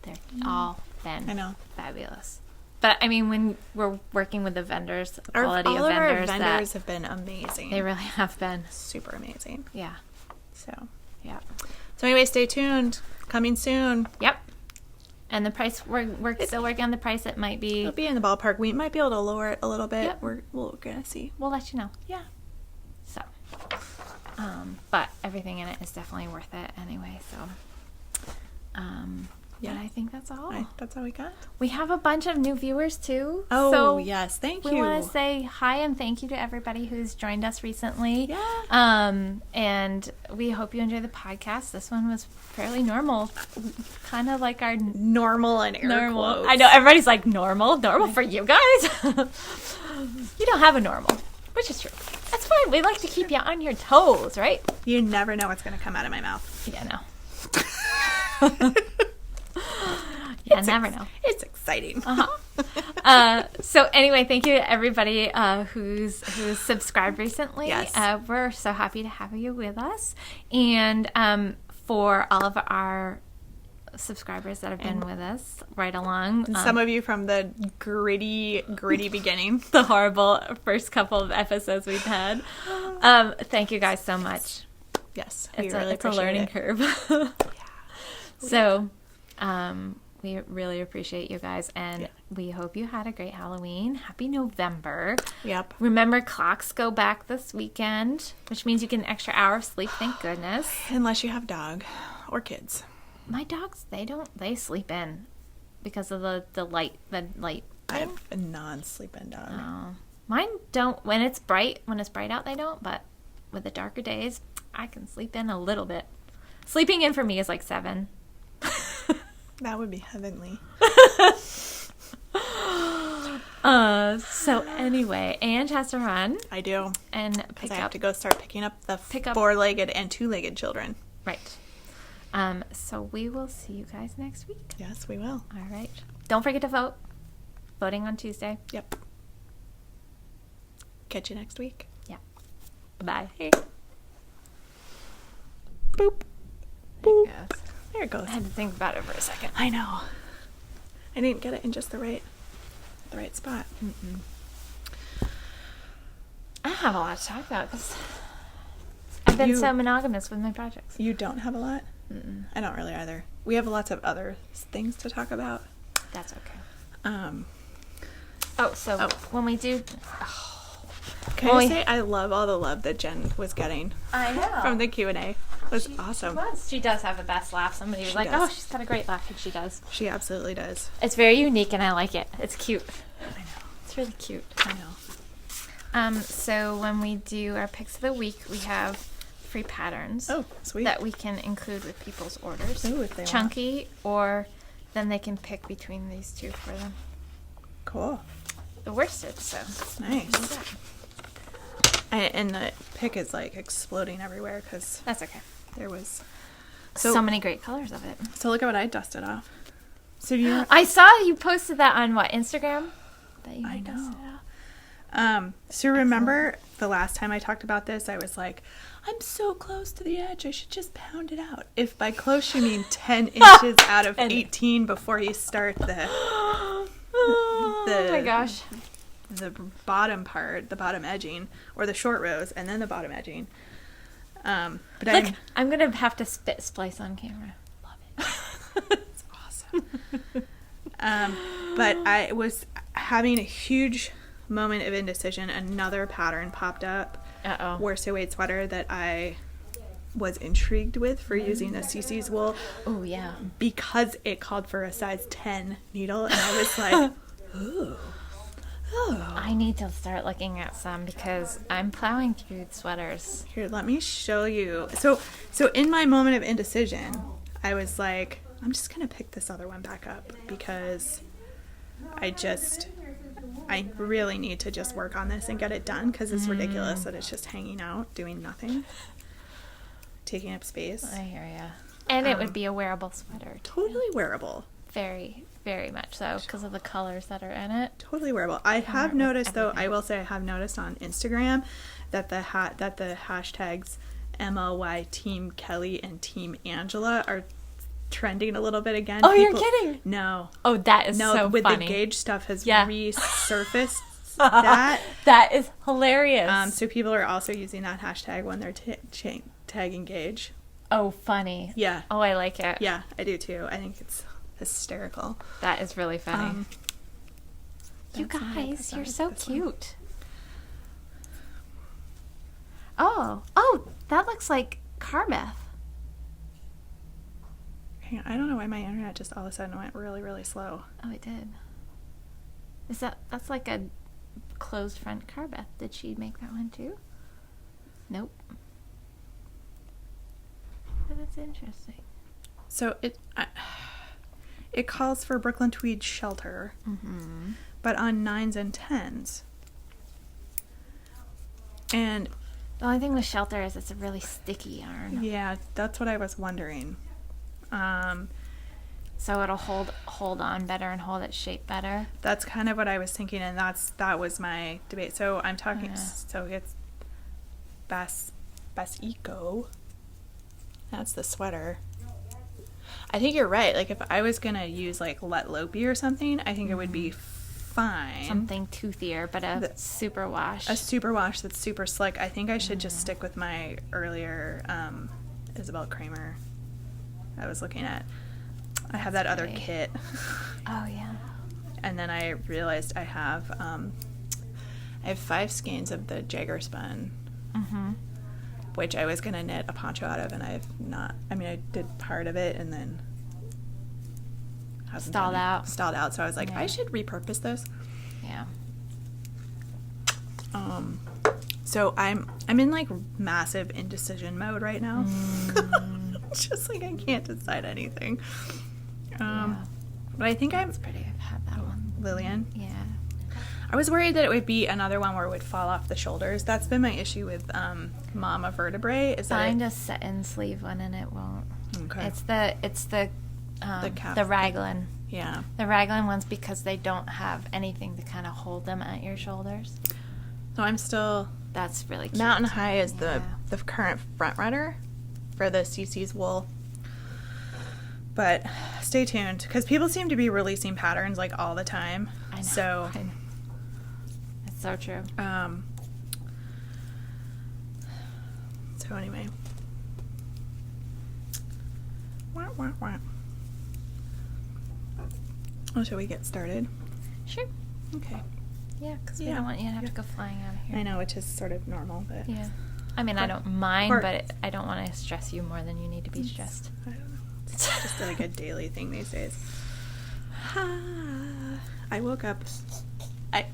they're all been fabulous. But I mean, when we're working with the vendors, the quality of vendors, our vendors have been amazing. They really have been super amazing. Yeah. So yeah. So anyway, stay tuned. Coming soon. Yep. And the price, we're still working on the price. It might be... It'll be in the ballpark. We might be able to lower it a little bit. Yep. We're going to see. We'll let you know. Yeah. So, but everything in it is definitely worth it anyway. So, yeah, I think that's all. That's all we got. We have a bunch of new viewers too. Oh, so yes. Thank you. We want to say hi and thank you to everybody who's joined us recently. Yeah. And we hope you enjoy the podcast. This one was fairly normal. Kind of like our normal and air quotes. I know everybody's like normal for you guys. You don't have a normal, which is true. That's fine. We like to keep you on your toes, right? You never know what's going to come out of my mouth. Yeah, no. You never know. It's exciting. So anyway, thank you to everybody who's subscribed recently. Yes. We're so happy to have you with us. And for all of our subscribers that have been with us right along. Some of you from the gritty beginning. The horrible first couple of episodes we've had. Thank you guys so much. Yes. It's a learning curve. Yeah. So, we really appreciate you guys, and we hope you had a great Halloween. Happy November. Yep. Remember, clocks go back this weekend, which means you get an extra hour of sleep, thank goodness. Unless you have dog or kids. My dogs, they sleep in because of the light I have a non-sleep-in dog. Oh. Mine don't. When it's bright out, they don't, but with the darker days, I can sleep in a little bit. Sleeping in for me is like 7. That would be heavenly. So anyway, Ange has to run. I do. And because I have to go start picking up the four-legged and two-legged children. Right. So we will see you guys next week. Yes, we will. All right. Don't forget to vote. Voting on Tuesday. Yep. Catch you next week. Yeah. Bye. Hey. Boop. Boop. There it goes. I had to think about it for a second. I know. I didn't get it in just the right spot. I don't have a lot to talk about because I've been so monogamous with my projects. You don't have a lot? I don't really either. We have lots of other things to talk about. That's okay. When we do... Can I say I love all the love that Jen was getting I know. from the Q&A. It was awesome. She does have the best laugh. Somebody was like, does. oh, she's got a great laugh, and she does. She absolutely does. It's very unique, and I like it. It's cute. I know. It's really cute. I know. So when we do our picks of the week, we have free patterns. Oh, sweet. That we can include with people's orders. Ooh, if they Chunky, or then they can pick between these two for them. Cool. The worsted, so. Nice. And the pick is like exploding everywhere because that's okay. There was so many great colors of it. So look at what I dusted off. So I saw you posted that on Instagram? That you I know. Dusted off. So remember the last time I talked about this, I was like, I'm so close to the edge, I should just pound it out. If by close you mean 10 inches out of 18 before you start oh my gosh. The bottom part, the bottom edging, or the short rows, and then the bottom edging. But look, I'm gonna have to spit splice on camera. Love it. It's awesome. But I was having a huge moment of indecision. Another pattern popped up. Worsted weight sweater that I was intrigued with for using the SISGeezers wool. Oh yeah. Because it called for a size 10 needle, and I was like, ooh. Oh. I need to start looking at some because I'm plowing through sweaters. Here, let me show you. So in my moment of indecision, I was like, I'm just going to pick this other one back up because I really need to just work on this and get it done because it's ridiculous that it's just hanging out, doing nothing, taking up space. I hear ya. And it would be a wearable sweater. Totally wearable. Very, very much so because of the colors that are in it. Totally wearable. I have noticed, though, I will say I have noticed on Instagram that the hashtags MLY Team Kelly and Team Angela are trending a little bit again. Oh, you're kidding? No. Oh, that is so with funny. the gauge stuff has resurfaced that. That is hilarious. So people are also using that hashtag when they're tagging gauge. Oh, funny. Yeah. Oh, I like it. Yeah, I do too. I think it's hysterical. That is really funny. You That's not guys, it. you're That's so this one. cute. Oh, that looks like Carbeth. Hang on, I don't know why my internet just all of a sudden went really, really slow. Oh, it did. That's like a closed front Carbeth. Did she make that one too? Nope. But that's interesting. So it calls for Brooklyn Tweed shelter, but on 9s and 10s. And The only thing with shelter is it's a really sticky yarn. yeah, that's what I was wondering. So it'll hold on better and hold its shape better. That's kind of what I was thinking, and that was my debate. So I'm talking. Yeah. So it's Best Eco. That's the sweater. I think you're right. Like if I was gonna use like Let Lopey or something, I think it would be fine. Something toothier, but a super wash. A super wash that's super slick. I think I should just stick with my earlier Isabel Kramer I was looking at. I have that other great. kit. Oh yeah. And then I realized I have 5 skeins of the Jagger spun, which I was gonna knit a poncho out of, and I've not. I mean, I did part of it and then hasn't Stalled done it. out. Stalled out. So I was like, Yeah. I should repurpose this. Yeah. So I'm in like massive indecision mode right now. Just like I can't decide anything. Yeah. But I think That's pretty. I've had that one. Lillian. Yeah. I was worried that it would be another one where it would fall off the shoulders. That's been my issue with Mama Vertebrae. Is that Find a set-in sleeve one and it won't. okay? It's the cap- the raglan. Yeah. The raglan ones because they don't have anything to kind of hold them at your shoulders. So I'm still That's really cute. Mountain High is Yeah. the current front runner for the CC's wool. But stay tuned because people seem to be releasing patterns like all the time. I know. So I know. It's so true. So anyway. Wah, wah, wah. Oh, shall we get started? Sure. Okay. Yeah, because we Yeah. don't want you to have Yeah. to go flying out of here. I know, which is sort of normal, but Yeah. I mean, I don't mind, Or- but I don't want to stress you more than you need to be stressed. I don't know. It's just like a daily thing these days. I woke up. I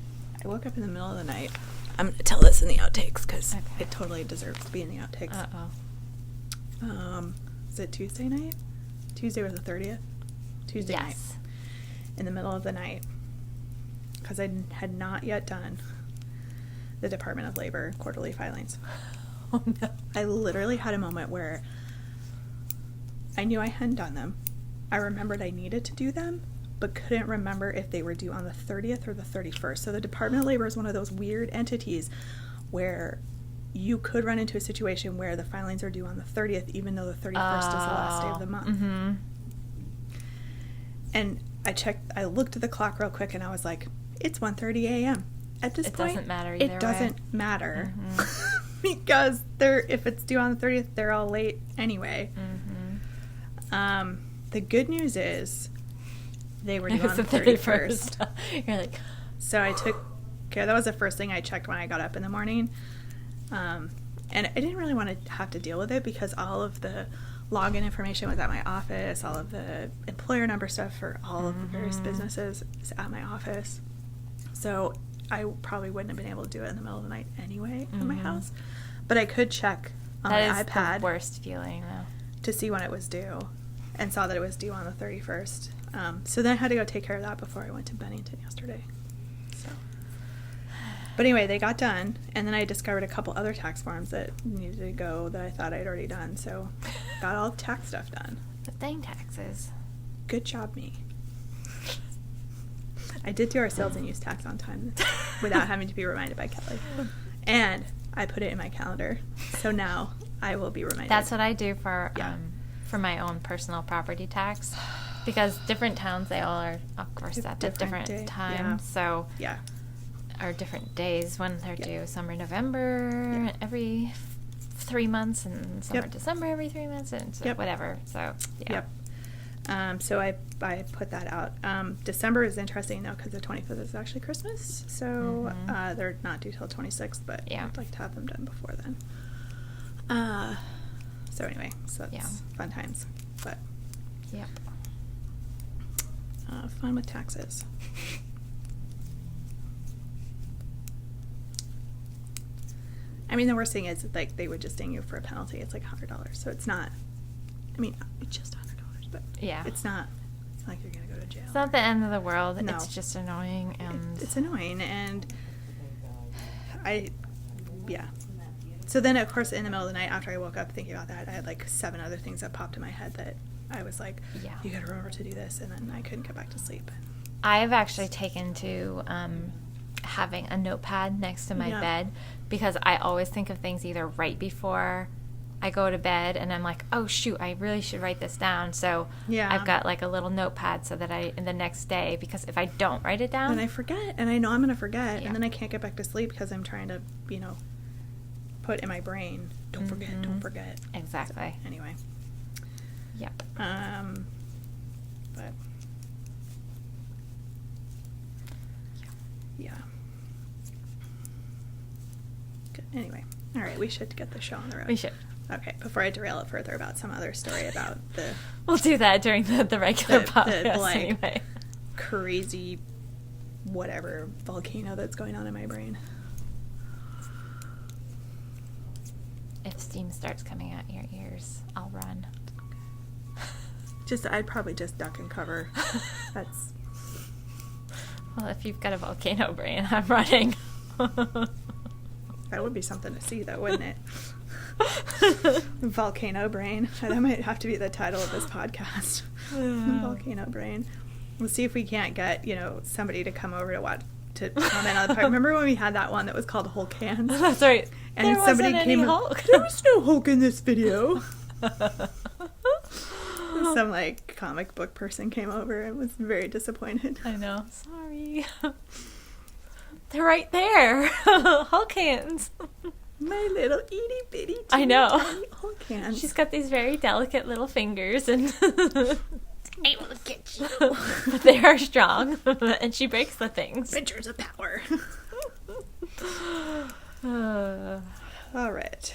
woke up in the middle of the night. I'm gonna tell this in the outtakes because Okay. it totally deserves to be in the outtakes. Uh-oh. Is it Tuesday night? Tuesday was the 30th. Tuesday night. Yes. In the middle of the night, because I had not yet done the Department of Labor quarterly filings. Oh, no. I literally had a moment where I knew I hadn't done them. I remembered I needed to do them, but couldn't remember if they were due on the 30th or the 31st. So the Department of Labor is one of those weird entities where you could run into a situation where the filings are due on the 30th, even though the 31st is the last day of the month. Mm-hmm. And I looked at the clock real quick and I was like, it's 1:30 a.m. At this It point, doesn't matter either it doesn't way. matter Mhm. because if it's due on the 30th, they're all late anyway. Mm-hmm. The good news is they were due It on was the the 31st. 31st. You're like, So I took care. That was the first thing I checked when I got up in the morning. And I didn't really want to have to deal with it because all of the login information was at my office. All of the employer number stuff for all of the various businesses is at my office. So I probably wouldn't have been able to do it in the middle of the night anyway at my house. But I could check on that my is iPad the worst feeling, though. to see when it was due and saw that it was due on the 31st. So then I had to go take care of that before I went to Bennington yesterday. So, but anyway, they got done, and then I discovered a couple other tax forms that needed to go that I thought I'd already done. So got all the tax stuff done. The thing taxes. Good job, me. I did do our sales and use tax on time without having to be reminded by Kelly. And I put it in my calendar. So now I will be reminded. That's what I do for Yeah. for my own personal property tax. Because different towns, they all are, of course, at a Different different day, time. yeah. So, Yeah. or different days when they're Yep. due. Some are November Yep. every 3 months, and some Yep. are December every 3 months, and so Yep. whatever. So, yeah. Yep. So I put that out. December is interesting though because the 25th is actually Christmas, so they're not due till 26th, but I'd like to have them done before then. So anyway, so that's fun times, but fun with taxes. I mean, the worst thing is like they would just ding you for a penalty. It's like $100, so it's not. I mean, it's just $100, but it's not like you're gonna go to jail. It's not the end of the world. No. It's just annoying, and it's annoying, and So then, of course, in the middle of the night after I woke up thinking about that, I had like 7 other things that popped in my head that I was like, you gotta remember to do this, and then I couldn't get back to sleep. I have actually taken to having a notepad next to my bed, because I always think of things either right before I go to bed and I'm like, oh shoot, I really should write this down. So I've got like a little notepad so that the next day, because if I don't write it down, then I forget, and I know I'm going to forget, and then I can't get back to sleep because I'm trying to, put in my brain, don't forget. Exactly. So, anyway. Yep. But yeah. Good. Anyway. All right, we should get the show on the road. We should. Okay, before I derail it further about some other story about the... We'll do that during the regular podcast anyway. Crazy whatever volcano that's going on in my brain. If steam starts coming out your ears, I'll run. I'd probably just duck and cover. That's... Well, if you've got a volcano brain, I'm running. That would be something to see, though, wouldn't it? Volcano brain. That might have to be the title of this podcast. Volcano brain. We'll see if we can't get, somebody to come over to comment on the podcast. Remember when we had that one that was called Hulk Hands? That's right. And there somebody wasn't came any Hulk. There was no Hulk in this video. Some comic book person came over and was very disappointed. I know. Sorry. They're right there. Hulk hands. My little itty bitty I know. Hulk hands. She's got these very delicate little fingers, and I will get you. But they are strong, and she breaks the things. Pictures of power. All right.